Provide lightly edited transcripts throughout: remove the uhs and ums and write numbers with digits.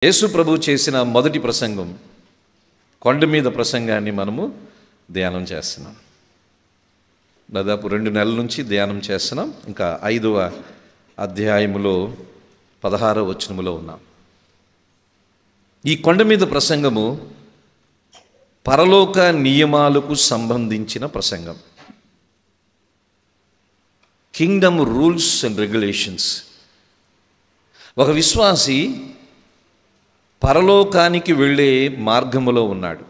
యేసు ప్రభు చేసిన మొదటి ప్రసంగం, కొండ మీద ప్రసంగాన్ని మనము ధ్యానం చేస్తున్నాం. దాదాపు 2 నెలల నుంచి ధ్యానం చేస్తున్నాం. ఇంకా 5వ అధ్యాయములో 16వ వచనములో ఉన్నాం. ఈ కొండ మీద ప్రసంగము పరలోక నియమాలకు సంబంధించిన ప్రసంగం. Kingdom rules and regulations. ఒక విశ్వాసి పరలోకానికి వెళ్ళే మార్గములో ఉన్నాడు.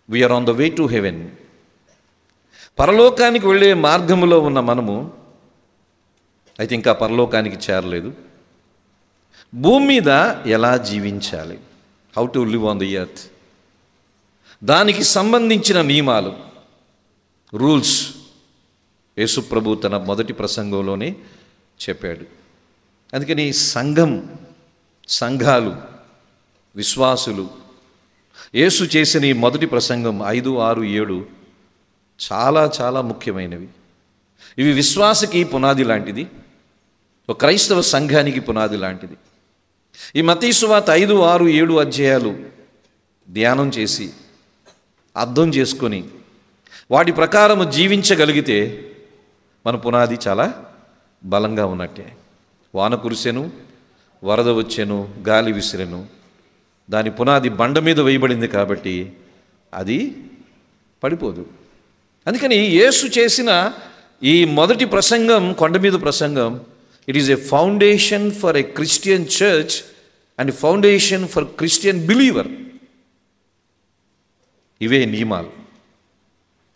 We are on the way to heaven. పరలోకానికి వెళ్ళే మార్గములో ఉన్న మనము అయితే ఇంకా పరలోకానికి చేరలేదు. భూమి మీద ఎలా జీవించాలి, how to live on the earth, దానికి సంబంధించిన నియమాలు, రూల్స్ యేసు ప్రభు తన మొదటి ప్రసంగంలోనే చెప్పాడు. అందుకని సంఘాలు, విశ్వాసులు యేసు చేసిన ఈ మొదటి ప్రసంగం 5, 6, 7 చాలా చాలా ముఖ్యమైనవి. ఇవి విశ్వాసకి పునాది లాంటిది, ఒక క్రైస్తవ సంఘానికి పునాది లాంటిది. ఈ మత్తయి సువార్త 5, 6, 7 అధ్యాయాలు ధ్యానం చేసి అర్థం చేసుకొని వాటి ప్రకారం జీవించగలిగితే మన పునాది చాలా బలంగా ఉన్నట్టే. వాన కురిసెను, వరద వచ్చెను, గాలి విసిరెను, దాని పునాది బండ మీద వేయబడింది కాబట్టి అది పడిపోదు. అందుకని యేసు చేసిన ఈ మొదటి ప్రసంగం, కొండ మీద ప్రసంగం, it is a foundation for a Christian church and foundation for Christian believer. ఇవే నియమాలు.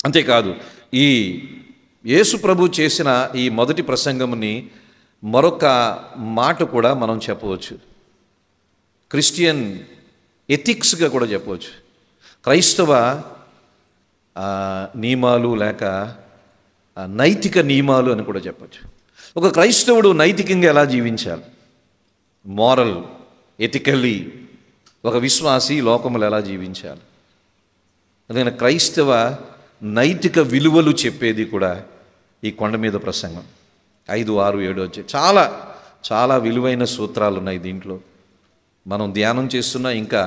అంతేకాదు, ఈ యేసు ప్రభు చేసిన ఈ మొదటి ప్రసంగంని మరొక మాట కూడా మనం చెప్పవచ్చు, క్రిస్టియన్ ఎథిక్స్గా కూడా చెప్పవచ్చు. క్రైస్తవ నియమాలు లేక నైతిక నియమాలు అని కూడా చెప్పచ్చు. ఒక క్రైస్తవుడు నైతికంగా ఎలా జీవించాలి, మోరల్, ఎథికల్లీ ఒక విశ్వాసి లోకములు ఎలా జీవించాలి, అందుకని క్రైస్తవ నైతిక విలువలు చెప్పేది కూడా ఈ కొండ మీద ప్రసంగం 5, 6, 7 వచ్చాయి. చాలా చాలా విలువైన సూత్రాలు ఉన్నాయి దీంట్లో. మనం ధ్యానం చేస్తున్నా ఇంకా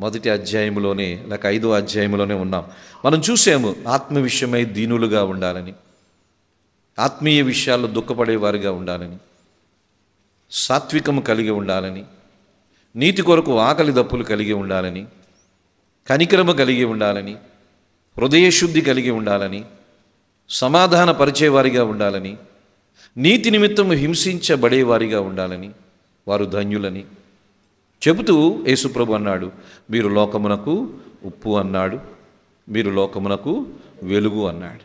మొదటి అధ్యాయంలోనే లేక 5వ అధ్యాయంలోనే ఉన్నాం. మనం చూసాము ఆత్మ విషయమై దీనులుగా ఉండాలని, ఆత్మీయ విషయాల్లో దుఃఖపడేవారిగా ఉండాలని, సాత్వికము కలిగి ఉండాలని, నీతి కొరకు ఆకలి దప్పులు కలిగి ఉండాలని, కనికరము కలిగి ఉండాలని, హృదయశుద్ధి కలిగి ఉండాలని, సమాధాన పరిచేవారిగా ఉండాలని, నీతి నిమిత్తము హింసించబడేవారిగా ఉండాలని, వారు ధన్యులని చెబుతూ యేసుప్రభు అన్నాడు, మీరు లోకమునకు ఉప్పు అన్నాడు, మీరు లోకమునకు వెలుగు అన్నాడు.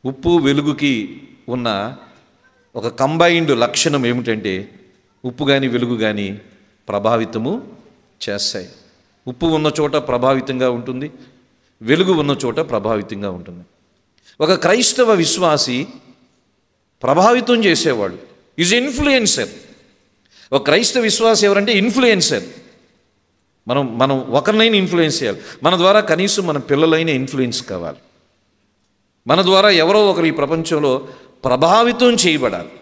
ఉప్పు వెలుగుకి ఉన్న ఒక కంబైన్డ్ లక్షణం ఏమిటంటే, ఉప్పు కానీ వెలుగు కానీ ప్రభావితము చేస్తాయి. ఉప్పు ఉన్న చోట ప్రభావితంగా ఉంటుంది, వెలుగు ఉన్న చోట ప్రభావితంగా ఉంటుంది. ఒక క్రైస్తవ విశ్వాసి ప్రభావితం చేసేవాడు, ఈజ్ ఇన్ఫ్లుయెన్సర్. ఒక క్రైస్తవ విశ్వాసి ఎవరంటే ఇన్ఫ్లుయెన్సర్. మనం ఒకరినైనా ఇన్ఫ్లుయెన్స్ చేయాలి. మన ద్వారా కనీసం మన పిల్లలైనా ఇన్ఫ్లుయెన్స్ కావాలి. మన ద్వారా ఎవరో ఒకరు ఈ ప్రపంచంలో ప్రభావితం చేయబడాలి.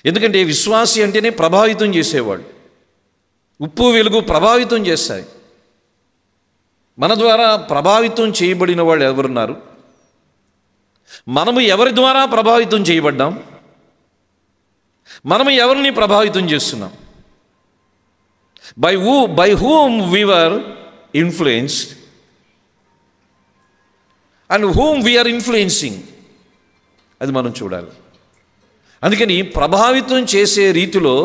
ఎందుకంటే విశ్వాసి అంటేనే ప్రభావితం చేసేవాడు. ఉప్పు వెలుగు ప్రభావితం చేస్తాయి. మన ద్వారా ప్రభావితం చేయబడిన వాళ్ళు ఎవరున్నారు? మనము ఎవరి ద్వారా ప్రభావితం చేయబడ్డాం? మనము ఎవరిని ప్రభావితం చేస్తున్నాం? By whom we were influenced and whom we are influencing, అది మనం చూడాలి. అందుకని ప్రభావితం చేసే రీతిలో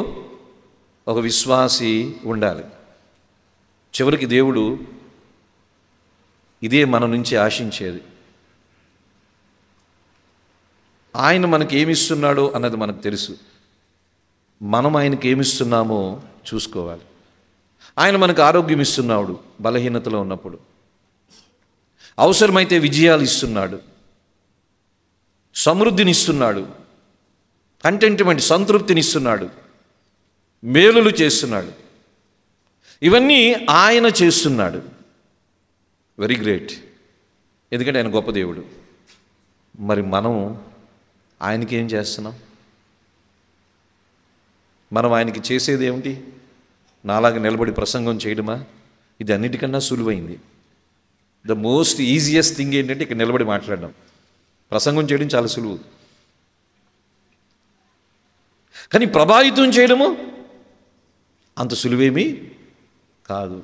ఒక విశ్వాసి ఉండాలి. చివరికి దేవుడు ఇదే మన నుంచి ఆశించేది. ఆయన మనకి ఏమిస్తున్నాడో అన్నది మనకు తెలుసు. మనం ఆయనకి ఏమిస్తున్నామో చూసుకోవాలి. ఆయన మనకు ఆరోగ్యం ఇస్తున్నాడు బలహీనతలో ఉన్నప్పుడు, అవసరమైతే విజయాలు ఇస్తున్నాడు, సమృద్ధిని ఇస్తున్నాడు, కంటెంట్మెంట్ సంతృప్తిని ఇస్తున్నాడు, మేలులు చేస్తున్నాడు. ఇవన్నీ ఆయన చేస్తున్నాడు. Very great. ఎందుకంటే ఆయన గొప్ప దేవుడు. మరి మనం ఆయనకి ఏం చేస్తున్నాం? మనం ఆయనకి చేసేది ఏమిటి? నాలాగా నిలబడి ప్రసంగం చేయడమా? ఇది అన్నిటికన్నా సులువైంది. ద మోస్ట్ ఈజియెస్ట్ థింగ్ ఏంటంటే ఇక్కడ నిలబడి మాట్లాడడం. ప్రసంగం చేయడం చాలా సులువు, కానీ ప్రభావితం చేయడము అంత సులువేమీ కాదు.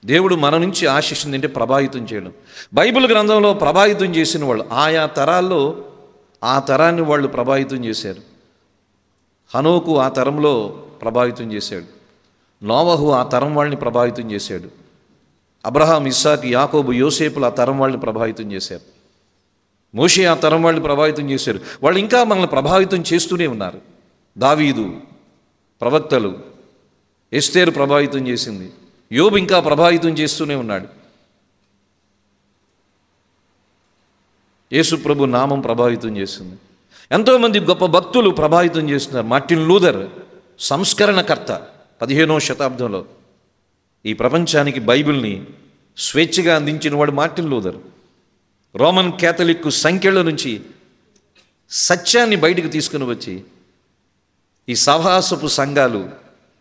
దేవుడు మన నుంచి ఆశిస్తుంది అంటే ప్రభావితం చేయడం. బైబిల్ గ్రంథంలో ప్రభావితం చేసిన వాళ్ళు ఆయా తరాల్లో ఆ తరాన్ని వాళ్ళు ప్రభావితం చేశారు. హనోకు ఆ తరంలో ప్రభావితం చేశాడు. నోవహు ఆ తరం వాళ్ళని ప్రభావితం చేశాడు. అబ్రహాం, ఇస్సాకు, యాకోబు, యోసేపులు ఆ తరం వాళ్ళని ప్రభావితం చేశారు. మోషే ఆ తరం వాళ్ళని ప్రభావితం చేశారు. వాళ్ళు ఇంకా మనల్ని ప్రభావితం చేస్తూనే ఉన్నారు. దావీదు, ప్రవక్తలు, ఎస్తేరు ప్రభావితం చేసింది. యోబు ఇంకా ప్రభావితం చేస్తూనే ఉన్నాడు. యేసు ప్రభు నామం ప్రభావితం చేస్తుంది. ఎంతోమంది గొప్ప భక్తులు ప్రభావితం చేస్తున్నారు. మార్టిన్ లూథర్ సంస్కరణకర్త, 15వ శతాబ్దంలో ఈ ప్రపంచానికి బైబిల్ని స్వేచ్ఛగా అందించిన వాడు మార్టిన్ లూథర్. రోమన్ క్యాథలిక్ సంఖ్యల నుంచి సత్యాన్ని బయటకు తీసుకుని వచ్చి ఈ సహవాసపు సంఘాలు,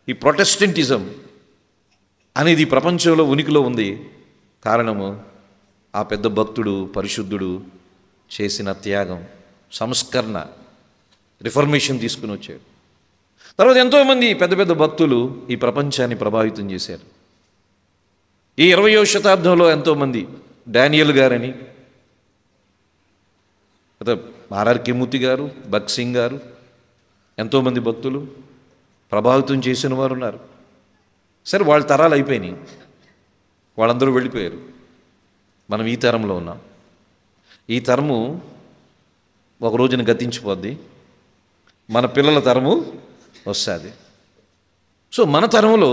ఈ ప్రొటెస్టెంటిజం అనేది ప్రపంచంలో ఉనికిలో ఉంది. కారణము ఆ పెద్ద భక్తుడు, పరిశుద్ధుడు చేసిన త్యాగం, సంస్కరణ, రిఫర్మేషన్ తీసుకుని వచ్చాడు. తర్వాత ఎంతోమంది పెద్ద పెద్ద భక్తులు ఈ ప్రపంచాన్ని ప్రభావితం చేశారు. ఈ 20వ శతాబ్దంలో ఎంతోమంది, డానియల్ గారని, ఆర్ఆర్కే మూర్తి గారు, భగత్ సింగ్ గారు, ఎంతోమంది భక్తులు ప్రభావితం చేసిన వారు ఉన్నారు. సరే, వాళ్ళ తరాలు అయిపోయినాయి, వాళ్ళందరూ వెళ్ళిపోయారు. మనం ఈ తరంలో ఉన్నాం. ఈ తరము ఒక రోజున గతించిపోద్ది, మన పిల్లల తరము వస్తుంది. సో మన తరంలో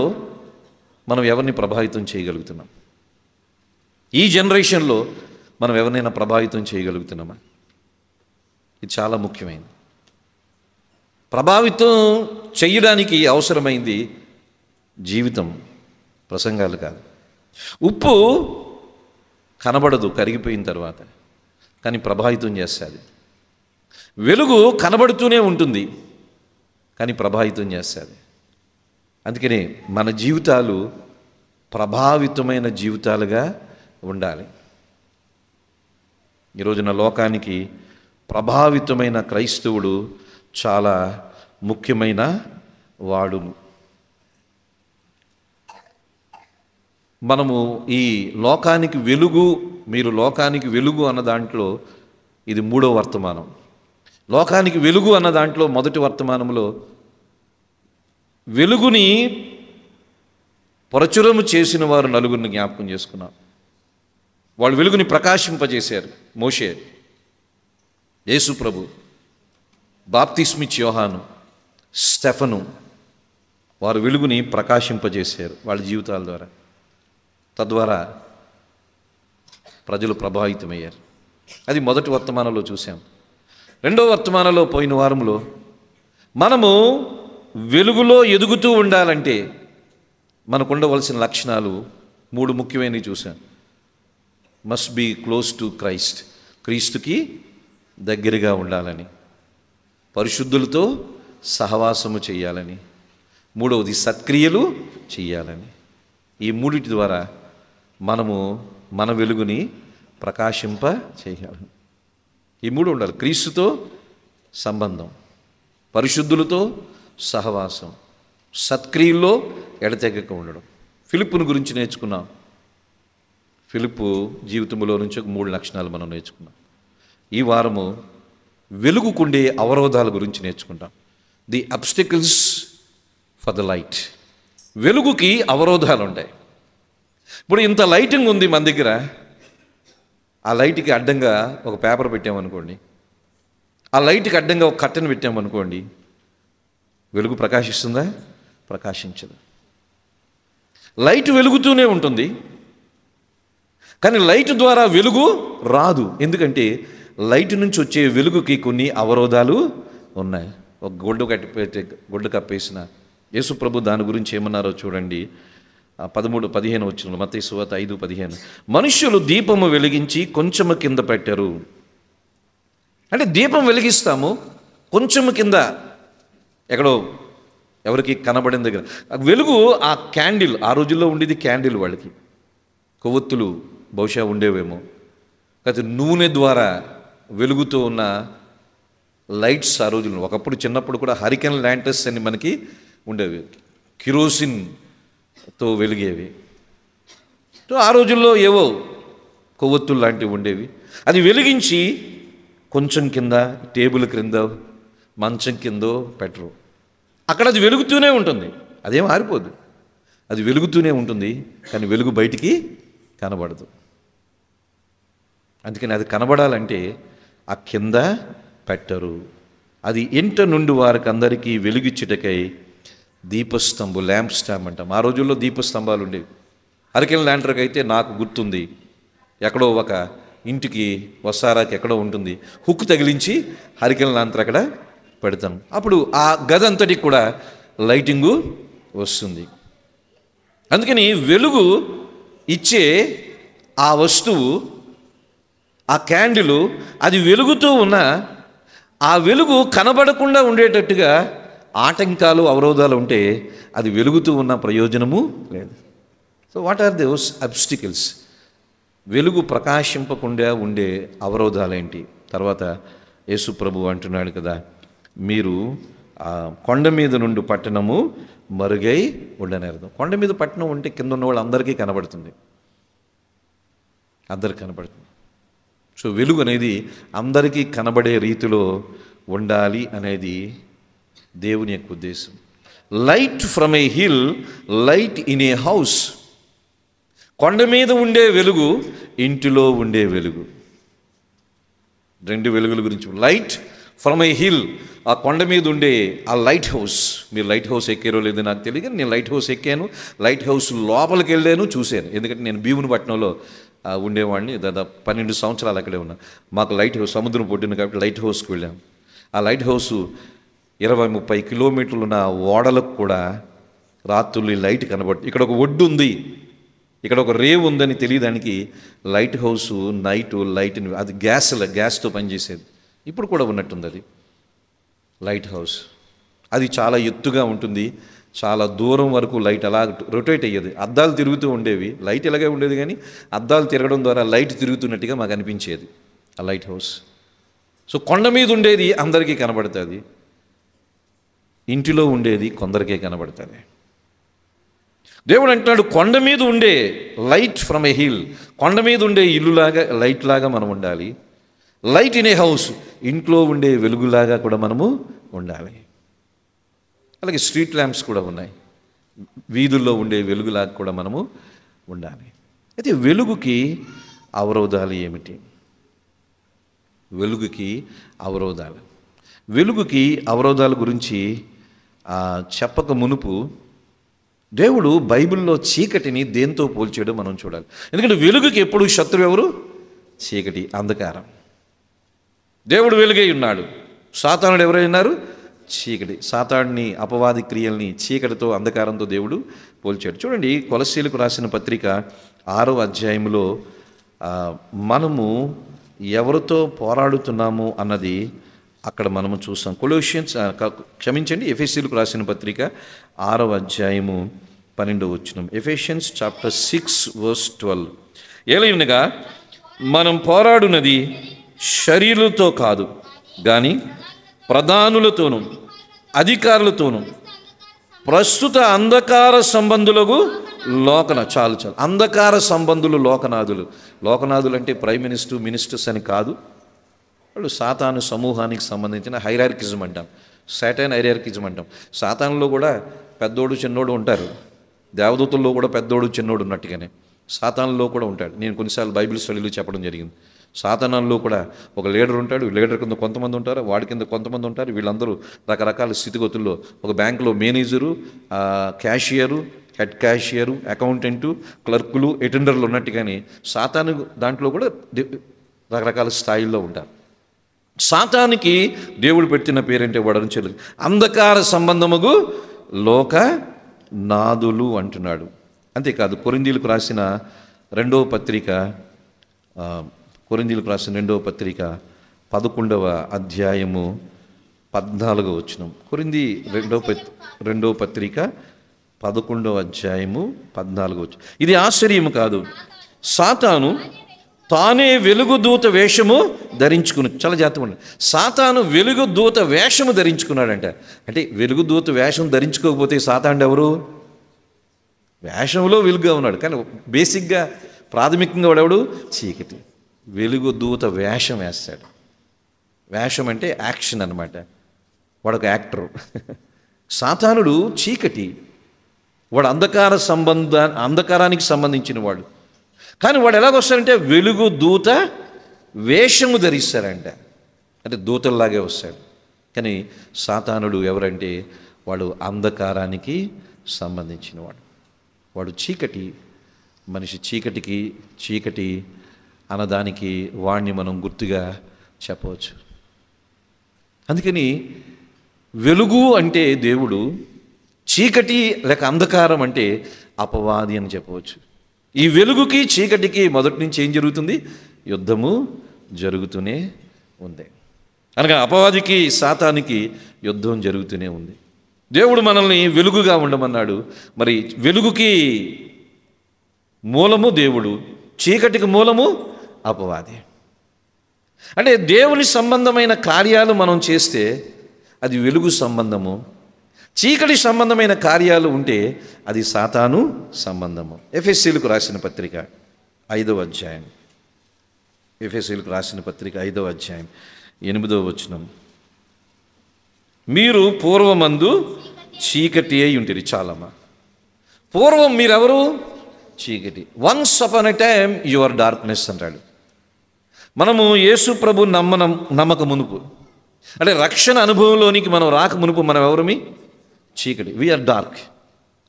మనం ఎవరిని ప్రభావితం చేయగలుగుతున్నాం? ఈ జనరేషన్లో మనం ఎవరినైనా ప్రభావితం చేయగలుగుతున్నామా? ఇది చాలా ముఖ్యమైనది. ప్రభావితం చేయడానికి అవసరమైంది జీవితం, ప్రసంగాలు కాదు. ఉప్పు కనబడదు కరిగిపోయిన తర్వాత, కానీ ప్రభావితం చేస్తుంది. వెలుగు కనబడుతూనే ఉంటుంది, కానీ ప్రభావితం చేస్తుంది. అందుకనే మన జీవితాలు ప్రభావితమైన జీవితాలుగా ఉండాలి. ఈరోజున లోకానికి ప్రభావితమైన క్రైస్తవుడు చాలా ముఖ్యమైన వాడు. మనము ఈ లోకానికి వెలుగు, మీరు లోకానికి వెలుగు అన్న దాంట్లో ఇది 3వ వర్తమానం. లోకానికి వెలుగు అన్న దాంట్లో మొదటి వర్తమానంలో వెలుగుని ప్రచురము చేసిన వారు నలుగురిని జ్ఞాపకం చేసుకున్నారు. వాళ్ళు వెలుగుని ప్రకాశింపజేశారు. మోషే, యేసు ప్రభు, బాప్తిస్మిచ్ యోహాను, స్టెఫను, వారు వెలుగుని ప్రకాశింపజేశారు వాళ్ళ జీవితాల ద్వారా. తద్వారా ప్రజలు ప్రభావితమయ్యారు. అది మొదటి వర్తమానంలో చూసాం. 2వ వర్తమానంలో పోయిన వారంలో మనము వెలుగులో ఎదుగుతూ ఉండాలంటే మనకు ఉండవలసిన లక్షణాలు 3 ముఖ్యమైనవి చూసాం. Must be close to Christ, క్రీస్తుకి దగ్గరగా ఉండాలని, పరిశుద్ధులతో సహవాసము చేయాలని, 3వది సత్క్రియలు చేయాలని. ఈ 3 ద్వారా మనము మన వెలుగుని ప్రకాశింప చేయాలి. ఈ 3 ఉండాలి: క్రీస్తుతో సంబంధం, పరిశుద్ధులతో సహవాసం, సత్క్రియల్లో ఎడతెగక ఉండడం. ఫిలిప్పును గురించి నేర్చుకున్నాం. ఫిలిప్పు జీవితంలో నుంచి ఒక 3 లక్షణాలు మనం నేర్చుకున్నాం. ఈ వారము వెలుగుకుండే అవరోధాల గురించి నేర్చుకుంటాం. The obstacles for the light. వెలుగుకి అవరోధాలు ఉంటాయి. ఇప్పుడు ఇంత లైటింగ్ ఉంది మన దగ్గర, ఆ లైట్కి అడ్డంగా ఒక పేపర్ పెట్టామనుకోండి, ఆ లైట్కి అడ్డంగా ఒక కట్టెను పెట్టామనుకోండి, వెలుగు ప్రకాశిస్తుందా? ప్రకాశించదు. లైట్ వెలుగుతూనే ఉంటుంది, కానీ లైట్ ద్వారా వెలుగు రాదు. ఎందుకంటే లైట్ నుంచి వచ్చే వెలుగుకి కొన్ని అవరోధాలు ఉన్నాయి. ఒక గుడ్డు కప్పేసిన యేసు ప్రభు దాని గురించి ఏమన్నారో చూడండి. 13-15 వచనంలో, మత్తయి సువార్త 5:15, మనుష్యులు దీపము వెలిగించి కొంచెము కింద పెట్టారు. అంటే దీపం వెలిగిస్తాము, కొంచెము కింద ఎక్కడో ఎవరికి కనబడిన దగ్గర వెలుగు. ఆ క్యాండిల్, ఆ రోజుల్లో ఉండేది క్యాండిల్, వాళ్ళకి కొవ్వొత్తులు బహుశా ఉండేవేమో, అయితే నూనె ద్వారా వెలుగుతూ ఉన్న లైట్స్ ఆ రోజుల్లో. ఒకప్పుడు చిన్నప్పుడు కూడా హరికెన్ ల్యాంటర్స్ అని మనకి ఉండేవి, కిరోసిన్తో వెలిగేవి. ఆ రోజుల్లో ఏవో కొవ్వొత్తులు లాంటివి ఉండేవి. అది వెలిగించి కొంచెం కింద, టేబుల్ క్రింద, మంచం కిందో పెట్టరు, అక్కడ అది వెలుగుతూనే ఉంటుంది. అదేం ఆరిపోదు, అది వెలుగుతూనే ఉంటుంది, కానీ వెలుగు బయటికి కనబడదు. అందుకని అది కనబడాలంటే ఆ కింద పెట్టరు. అది ఇంట నుండి వారికి అందరికీ వెలుగిచ్చుటకై దీపస్తంభు, ల్యాంప్ స్టాండ్ అంటాం. ఆ రోజుల్లో దీపస్తంభాలు ఉండేవి. హరికెన్ ల్యాంటర్కి అయితే నాకు గుర్తుంది, ఎక్కడో ఒక ఇంటికి వసారాకి ఎక్కడో ఉంటుంది, హుక్ తగిలించి హరికెన్ ల్యాంటర్ అక్కడ పెడతాం. అప్పుడు ఆ గది అంతటికి కూడా లైటింగు వస్తుంది. అందుకని వెలుగు ఇచ్చే ఆ వస్తువు, ఆ క్యాండిల్, అది వెలుగుతూ ఉన్న ఆ వెలుగు కనబడకుండా ఉండేటట్టుగా ఆటంకాలు, అవరోధాలు ఉంటే అది వెలుగుతూ ఉన్న ప్రయోజనము లేదు. So what are those obstacles? వెలుగు ప్రకాశింపకుండా ఉండే అవరోధాలేంటి? తర్వాత యేసు ప్రభు అంటున్నాడు కదా, మీరు కొండ మీద నుండి పట్టణము మరుగై ఉండనేరదు. కొండ మీద పట్టణం ఉంటే కింద ఉన్న వాళ్ళు అందరికీ కనబడుతుంది, అందరికి కనబడుతుంది. సో వెలుగు అనేది అందరికీ కనబడే రీతిలో ఉండాలి అనేది దేవుని యొక్క ఉద్దేశం. Light from A hill, light in a house. కొండ మీద ఉండే వెలుగు, ఇంటిలో ఉండే వెలుగు. రెండు వెలుగుల గురించి. లైట్ ఫ్రమ్ ఏ హిల్, ఆ కొండ మీద ఉండే ఆ లైట్ హౌస్. మీరు లైట్ హౌస్ ఎక్కారో లేదో నాకు తెలియదు, నేను లైట్ హౌస్ ఎక్కాను, లైట్ హౌస్ లోపలికి వెళ్ళాను, చూశాను. ఎందుకంటే నేను భీమునిపట్నంలో ఉండేవాడిని, దాదాపు 12 సంవత్సరాలు అక్కడే ఉన్నా. మాకు లైట్ హౌస్ సముద్రం పొడ్డును కాబట్టి లైట్ హౌస్కి వెళ్ళాం. ఆ లైట్ హౌస్ 20-30 కిలోమీటర్లు ఉన్న ఓడలకు కూడా రాత్రులు లైట్ కనబడుతుంది. ఇక్కడ ఒక ఒడ్డు ఉంది, ఇక్కడ ఒక రేవు ఉందని తెలియడానికి లైట్ హౌస్ నైట్ లైట్, అది గ్యాస్తో పనిచేసేది. ఇప్పుడు కూడా ఉన్నట్టుంది అది లైట్ హౌస్. అది చాలా ఎత్తుగా ఉంటుంది, చాలా దూరం వరకు లైట్ అలా రొటేట్ అయ్యేది. అద్దాలు తిరుగుతూ ఉండేవి, లైట్ ఇలాగే ఉండేది, కానీ అద్దాలు తిరగడం ద్వారా లైట్ తిరుగుతున్నట్టుగా మాకు అనిపించేది ఆ లైట్ హౌస్. సో కొండ మీద ఉండేది అందరికీ కనబడుతుంది, ఇంటిలో ఉండేది కొందరికే కనబడుతుంది. దేవుడు అంటున్నాడు, కొండ మీద ఉండే లైట్ ఫ్రమ్ ఏ హిల్, కొండ మీద ఉండే ఇల్లులాగా, లైట్ లాగా మనం ఉండాలి. లైట్ ఇన్ ఏ హౌస్, ఇంట్లో ఉండే వెలుగులాగా కూడా మనము ఉండాలి. అలాగే స్ట్రీట్ ల్యాంప్స్ కూడా ఉన్నాయి, వీధుల్లో ఉండే వెలుగులాగా కూడా మనము ఉండాలి. అయితే వెలుగుకి అవరోధాలు ఏమిటి? వెలుగుకి అవరోధాలు, వెలుగుకి అవరోధాల గురించి చెప్పక మునుపు దేవుడు బైబిల్లో చీకటిని దేంతో పోల్చాడో మనం చూడాలి. ఎందుకంటే వెలుగుకి ఎప్పుడు శత్రువు ఎవరు? చీకటి, అంధకారం. దేవుడు వెలుగై ఉన్నాడు, సాతానుడు ఎవరై ఉన్నారు? చీకటి. సాతానుని, అపవాది క్రియల్ని చీకటితో, అంధకారంతో దేవుడు పోల్చాడు. చూడండి, కొలస్సీలకు రాసిన పత్రిక 6వ అధ్యాయంలో మనము ఎవరితో పోరాడుతున్నాము అన్నది అక్కడ మనము చూసాం. ఎఫెసీలకు రాసిన పత్రిక 6వ అధ్యాయము 12వ వచనం. Ephesians chapter 6:12. ఏలయనగా మనం పోరాడునది శరీరులతో కాదు, కానీ ప్రధానులతోనూ అధికారులతోనూ ప్రస్తుత అంధకార సంబంధులకు చాలు అంధకార సంబంధులు, లోకనాథులు అంటే ప్రైమ్ మినిస్టర్స్ అని కాదు. వాళ్ళు సాతాను సమూహానికి సంబంధించిన హైరార్కిజం అంటాం, సాటాన్ హైరార్కిజం అంటాం. సాతానులో కూడా పెద్దోడు చిన్నోడు ఉంటారు, దేవదూతల్లో కూడా పెద్దోడు చిన్నోడు ఉన్నట్టుగానే సాతానులో కూడా ఉంటాడు. నేను కొన్నిసార్లు బైబిల్ స్టడీలో చెప్పడం జరిగింది. సాతానంలో కూడా ఒక లీడర్ ఉంటాడు, లీడర్ కింద కొంతమంది ఉంటారు, వాడి కింద కొంతమంది ఉంటారు. వీళ్ళందరూ రకరకాల స్థితిగతుల్లో, ఒక బ్యాంకులో manager, cashier, head cashier, accountant, క్లర్కులు, అటెండర్లు ఉన్నట్టుగానే సాతాను దాంట్లో కూడా రకరకాల స్థాయిల్లో ఉంటారు. సాతానికి దేవుడు పెట్టిన పేరంటే వాడని చెల్లి అంధకార సంబంధముగు లోక నాదులు అంటున్నాడు. అంతేకాదు, కొరింథీయులకు రాసిన రెండవ పత్రిక 11వ అధ్యాయము 14వ వచనం. కొరింథీ రెండో పత్రిక 11వ అధ్యాయము 14వ వచనం. ఇది ఆశ్చర్యము కాదు, సాతాను తానే వెలుగుదూత వేషము ధరించుకుని, చాలా జాగ్రత్తగా ఉండండి, సాతాను వెలుగుదూత వేషము ధరించుకున్నాడంట. అంటే వెలుగుదూత వేషం ధరించుకోకపోతే సాతాను ఎవరు? వేషంలో వెలుగుగా ఉన్నాడు, కానీ బేసిక్గా ప్రాథమికంగా వాడెవడు? చీకటి. వెలుగుదూత వేషం వేస్తాడు. వేషం అంటే యాక్షన్ అన్నమాట. వాడొక యాక్టర్. సాతానుడు చీకటి, వాడు అంధకారానికి సంబంధించిన వాడు. కానీ వాడు ఎలాగొస్తాడంటే వెలుగు దూత వేషము ధరిస్తాడంట. అంటే దూతల్లాగే వస్తాడు. కానీ సాతానుడు ఎవరంటే వాడు అంధకారానికి సంబంధించిన వాడు. వాడు చీకటి మనిషి. చీకటి అన్నదానికి వాడిని మనం గుర్తుగా చెప్పవచ్చు. అందుకని వెలుగు అంటే దేవుడు, చీకటి లేక అంధకారం అంటే అపవాది అని చెప్పవచ్చు. ఈ వెలుగుకి చీకటికి మొదటి నుంచి ఏం జరుగుతుంది? యుద్ధము జరుగుతూనే ఉంది. అనగా అపవాదికి సాతానికి యుద్ధం జరుగుతూనే ఉంది. దేవుడు మనల్ని వెలుగుగా ఉండమన్నాడు. మరి వెలుగుకి మూలము దేవుడు, చీకటికి మూలము అపవాది. అంటే దేవుని సంబంధమైన కార్యాలు మనం చేస్తే అది వెలుగు సంబంధము, చీకటి సంబంధమైన కార్యాలు ఉంటే అది సాతాను సంబంధము. ఎఫెసీయులకు రాసిన పత్రిక 5వ అధ్యాయం, ఎఫెసీయులకు రాసిన పత్రిక 5వ అధ్యాయం 8వ వచనం. మీరు పూర్వమందు చీకటి అయి ఉంటుంది. చాలమ్మా, పూర్వం మీరెవరు? చీకటి. Once upon a time your darkness అంటాడు. మనము యేసు ప్రభు నమ్మక మునుపు, అంటే రక్షణ అనుభవంలోనికి మనం రాక మునుపు మనం ఎవరమి? చీకటి. We are dark.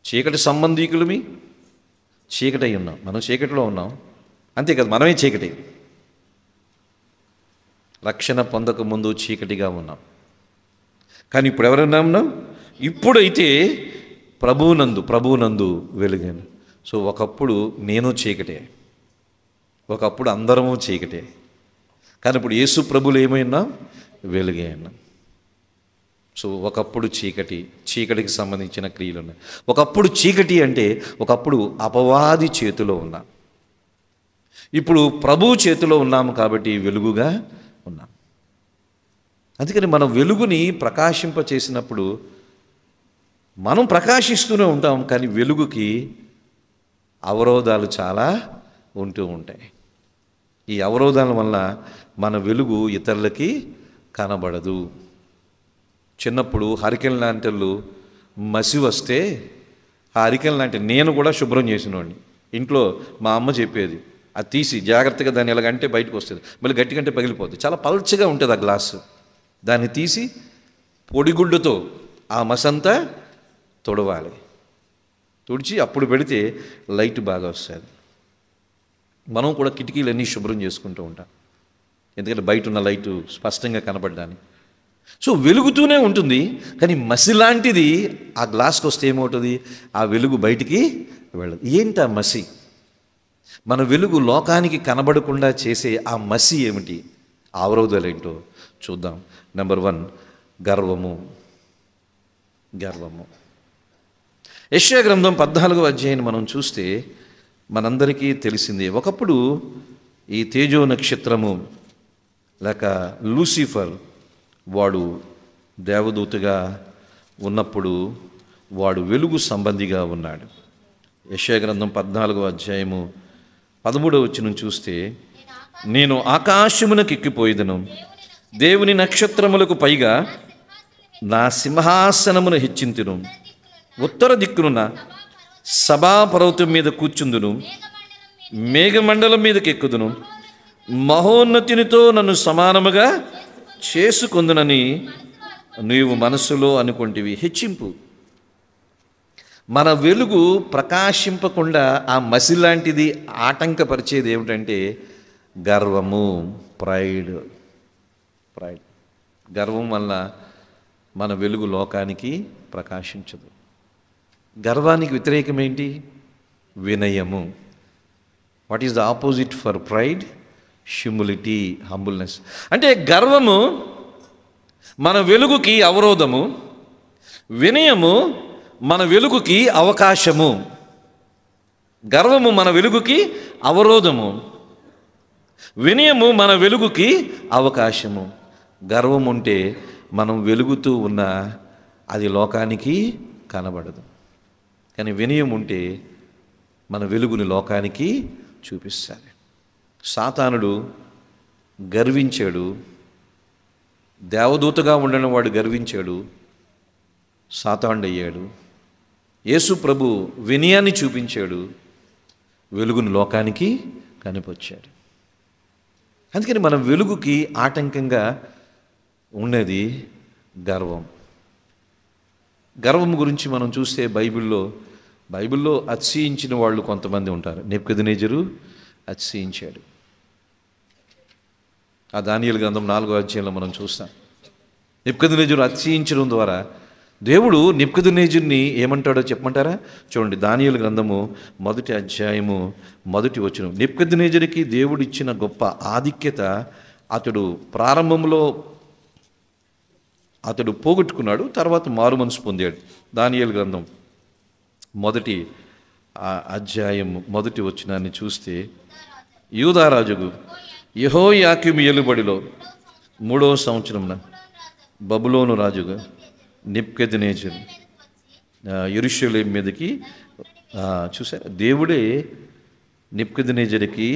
చీకటి సంబంధీకులమి, చీకటి అయి ఉన్నాం. మనం చీకటిలో ఉన్నాం, అంతే కదా, మనమే చీకటి. రక్షణ పొందక ముందు చీకటిగా ఉన్నాం. కానీ ఇప్పుడు ఎవరైనా ఉన్నాం? ఇప్పుడైతే ప్రభువునందు వెలుగాను. సో ఒకప్పుడు నేను చీకటే, ఒకప్పుడు అందరము చీకటే. కానీ ఇప్పుడు యేసు ప్రభులు ఏమైనా వెలుగే అన్నాం. సో ఒకప్పుడు చీకటికి సంబంధించిన క్రియలు ఉన్నాయి. ఒకప్పుడు చీకటి అంటే ఒకప్పుడు అపవాది చేతిలో ఉన్నాం. ఇప్పుడు ప్రభువు చేతిలో ఉన్నాము కాబట్టి వెలుగుగా ఉన్నాం. అందుకని మనం వెలుగుని ప్రకాశింప చేసినప్పుడు మనం ప్రకాశిస్తూనే ఉంటాం, కానీ వెలుగుకి అవరోధాలు చాలా ఉంటూ ఉంటాయి. ఈ అవరోధాల వల్ల మన వెలుగు ఇతరులకి కనబడదు. చిన్నప్పుడు హరికెన్ లాంటర్లు మసి వస్తే ఆ హరికెన్ లాంటి నేను కూడా శుభ్రం చేసినవాడిని. ఇంట్లో మా అమ్మ చెప్పేది, అది తీసి జాగ్రత్తగా దాన్ని ఎలాగంటే బయటకు వస్తుంది, మళ్ళీ గట్టిగంటే పగిలిపోతుంది. చాలా పల్చగా ఉంటుంది ఆ గ్లాసు. దాన్ని తీసి పొడిగుడ్డుతో ఆ మసంతా తుడవాలి. తుడిచి అప్పుడు పెడితే లైట్ బాగా వస్తుంది. మనం కూడా కిటికీలన్నీ శుభ్రం చేసుకుంటూ ఉంటాం, ఎందుకంటే బయట ఉన్న లైటు స్పష్టంగా కనబడడానికి. సో వెలుగుతూనే ఉంటుంది, కానీ మసి లాంటిది ఆ గ్లాస్కి వస్తే ఏమవుతుంది? ఆ వెలుగు బయటికి వెళ్ళదు. ఏంటి ఆ మసి? మన వెలుగు లోకానికి కనబడకుండా చేసే ఆ మసి ఏమిటి? అవరోధాలు ఏంటో చూద్దాం. నెంబర్ 1, గర్వము. యెషయా గ్రంథం 14వ అధ్యాయాన్ని మనం చూస్తే మనందరికీ తెలిసిందే. ఒకప్పుడు ఈ తేజో నక్షత్రము లేక లూసిఫర్ వాడు దేవదూతగా ఉన్నప్పుడు వాడు వెలుగు సంబంధిగా ఉన్నాడు. యెషయా గ్రంథం 14వ అధ్యాయము 13వ వచనం చూస్తే, నేను ఆకాశమునకు ఎక్కిపోయేదను, దేవుని నక్షత్రములకు పైగా నా సింహాసనమును హెచ్చింతును, ఉత్తర దిక్కునున్న సభాపర్వతం మీద కూర్చుందును, మేఘమండలం మీదకి ఎక్కుదును, మహోన్నతినితో నన్ను సమానముగా చేసుకొందునని నీవు మనసులో అనుకుంటివి. హెచ్చింపు. మన వెలుగు ప్రకాశింపకుండా ఆ మసి లాంటిది ఆటంకపరిచేది ఏమిటంటే గర్వము, ప్రైడ్. గర్వం వల్ల మన వెలుగు లోకానికి ప్రకాశించదు. గర్వానికి వ్యతిరేకం ఏంటి? వినయము. What is the opposite for pride? Humility, humbleness. అంటే గర్వము మన వెలుగుకి అవరోధము, వినయము మన వెలుగుకి అవకాశము. గర్వము మన వెలుగుకి అవరోధము, వినయము మన వెలుగుకి అవకాశము. గర్వం ఉంటే మనం వెలుగుతూ ఉన్నా అది లోకానికి కనబడదు. కానీ వినయం ఉంటే మన వెలుగుని లోకానికి చూపిస్తారు. సాతానుడు గర్వించాడు, దేవదూతగా ఉండని వాడు గర్వించాడు, సాతానుడు అయ్యాడు. యేసు ప్రభు వినయాన్ని చూపించాడు, వెలుగుని లోకానికి కనిపించాడు. అందుకని మన వెలుగుకి ఆటంకంగా ఉన్నది గర్వం. గర్వం గురించి మనం చూస్తే బైబిల్లో అతిశయించిన వాళ్ళు కొంతమంది ఉంటారు. నెబుకద్నెజరు అతిశయించాడు. ఆ దానియేలు గ్రంథం 4వ అధ్యాయంలో మనం చూస్తాం. నెబుకద్నెజరు అతిశయించడం ద్వారా దేవుడు నెబుకద్నెజరుని ఏమంటాడో చెప్పమంటారా? చూడండి, దానియేలు గ్రంథము 1వ అధ్యాయము 1వ వచనం. నెబుకద్నెజరుకి దేవుడు ఇచ్చిన గొప్ప ఆధిక్యత అతడు ప్రారంభంలో పోగొట్టుకున్నాడు, తర్వాత మారు మనసు పొందాడు. దానియేలు గ్రంథం 1వ అధ్యాయం 1వ వచనాన్ని చూస్తే, యూదారాజుకు యెహోయాకీము ఏలుబడిలో 3వ సంవత్సరమున బబులోను రాజుగా నెబుకద్నెజరు యెరూషలేము మీదకి చూసారు. దేవుడే నెబుకద్నెజరుకి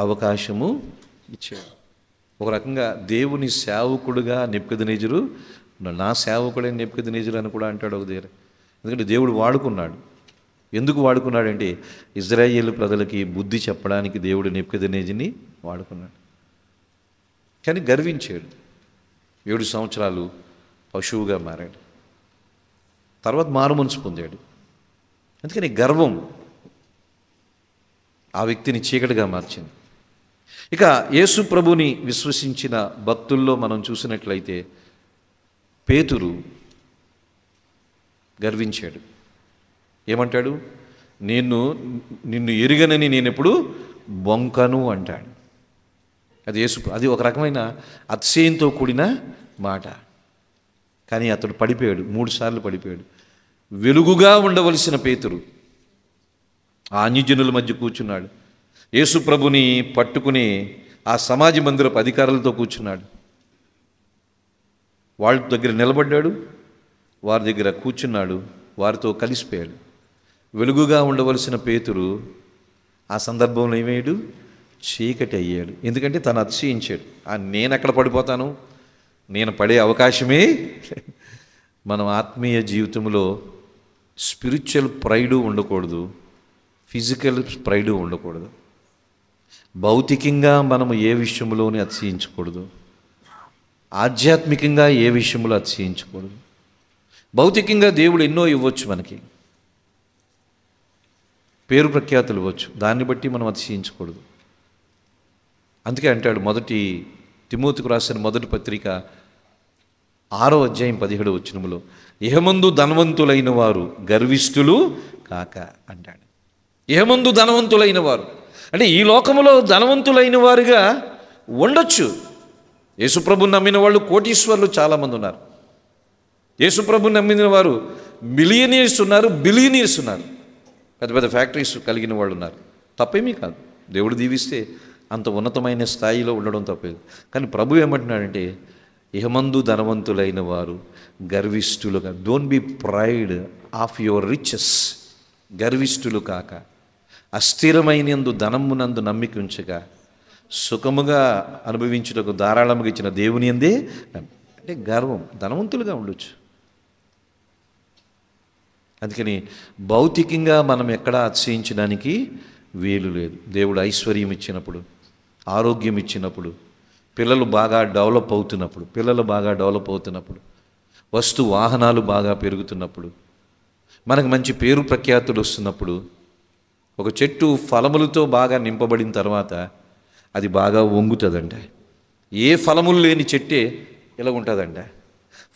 అవకాశము ఇచ్చాడు. ఒక రకంగా దేవుని సేవకుడుగా నెబుకద్నెజరు, నా సేవకుడే నెబుకద్నెజరు అని కూడా అంటాడు ఒక దగ్గర. ఎందుకంటే దేవుడు వాడుకున్నాడు. ఎందుకు వాడుకున్నాడంటే ఇజ్రాయేలు ప్రజలకి బుద్ధి చెప్పడానికి దేవుడు నెబుకద్నెజరుని వాడుకున్నాడు. కానీ గర్వించాడు. 7 సంవత్సరాలు పశువుగా మారాడు, తర్వాత మారు మనసు పొందాడు. అందుకని గర్వం ఆ వ్యక్తిని చీకటిగా మార్చింది. ఇక యేసు ప్రభుని విశ్వసించిన భక్తుల్లో మనం చూసినట్లయితే పేతురు గర్వించాడు. ఏమంటాడు? నిన్ను ఎరుగనని నేను ఎప్పుడు బొంకను అంటాడు. అది ఒక రకమైన అతిశయంతో కూడిన మాట. కానీ అతడు పడిపోయాడు, 3 సార్లు పడిపోయాడు. వెలుగుగా ఉండవలసిన పేతురు ఆ అన్యజనుల మధ్య కూర్చున్నాడు. యేసు ప్రభుని పట్టుకుని ఆ సమాజ మందిరపు అధికారులతో కూర్చున్నాడు. వాళ్ళ దగ్గర నిలబడ్డాడు, వారి దగ్గర కూర్చున్నాడు, వారితో కలిసిపోయాడు. వెలుగుగా ఉండవలసిన పేతురు ఆ సందర్భంలో ఏమయ్యాడు? చీకటి అయ్యాడు. ఎందుకంటే తను అతిశయించాడు. నేను ఎక్కడ పడిపోతాను, నేను పడే అవకాశమే. మనం ఆత్మీయ జీవితంలో స్పిరిచువల్ ప్రైడు ఉండకూడదు, ఫిజికల్ ప్రైడు ఉండకూడదు. భౌతికంగా మనము ఏ విషయంలోనే అతిశయించకూడదు, ఆధ్యాత్మికంగా ఏ విషయంలో అతిశయించకూడదు. భౌతికంగా దేవుడు ఎన్నో ఇవ్వచ్చు, మనకి పేరు ప్రఖ్యాతులు ఇవ్వచ్చు, దాన్ని బట్టి మనం అతిశయించకూడదు. అందుకే అంటాడు మొదటి తిమోతికి రాసిన మొదటి పత్రిక 6వ అధ్యాయం 17వ వచనములో, ఇహమందు ధనవంతులైన వారు గర్విష్ఠులు కాక అంటాడు. ఇహమందు ధనవంతులైన వారు అంటే ఈ లోకములో ధనవంతులైన వారుగా ఉండొచ్చు. యేసుప్రభుని నమ్మిన వాళ్ళు కోటీశ్వర్లు చాలామంది ఉన్నారు. యేసుప్రభుని నమ్మిన వారు మిలియనీర్స్ ఉన్నారు, బిలియనీర్స్ ఉన్నారు, పెద్ద పెద్ద ఫ్యాక్టరీస్ కలిగిన వాళ్ళు ఉన్నారు. తప్పేమీ కాదు, దేవుడు దీవిస్తే అంత ఉన్నతమైన స్థాయిలో ఉండడం తప్పేది. కానీ ప్రభు ఏమంటున్నాడంటే, ఇహమందు ధనవంతులైన వారు గర్విష్ఠులుగా, don't be pride of your riches, గర్విష్ఠులు కాక అస్థిరమైనందు ధనమునందు నమ్మిక ఉంచగా సుఖముగా అనుభవించుటకు ధారాళముగా ఇచ్చిన దేవుని యందే. అంటే గర్వం, ధనవంతులుగా ఉండొచ్చు. అందుకని భౌతికంగా మనం ఎక్కడా అతిశయించడానికి వీలు లేదు. దేవుడు ఐశ్వర్యం ఇచ్చినప్పుడు, ఆరోగ్యం ఇచ్చినప్పుడు, పిల్లలు బాగా డెవలప్ అవుతున్నప్పుడు, వస్తు వాహనాలు బాగా పెరుగుతున్నప్పుడు, మనకు మంచి పేరు ప్రఖ్యాతులు వస్తున్నప్పుడు, ఒక చెట్టు ఫలములతో బాగా నింపబడిన తర్వాత అది బాగా వంగుతుందంట. ఏ ఫలములు లేని చెట్టే ఇలాగుంటుందంట,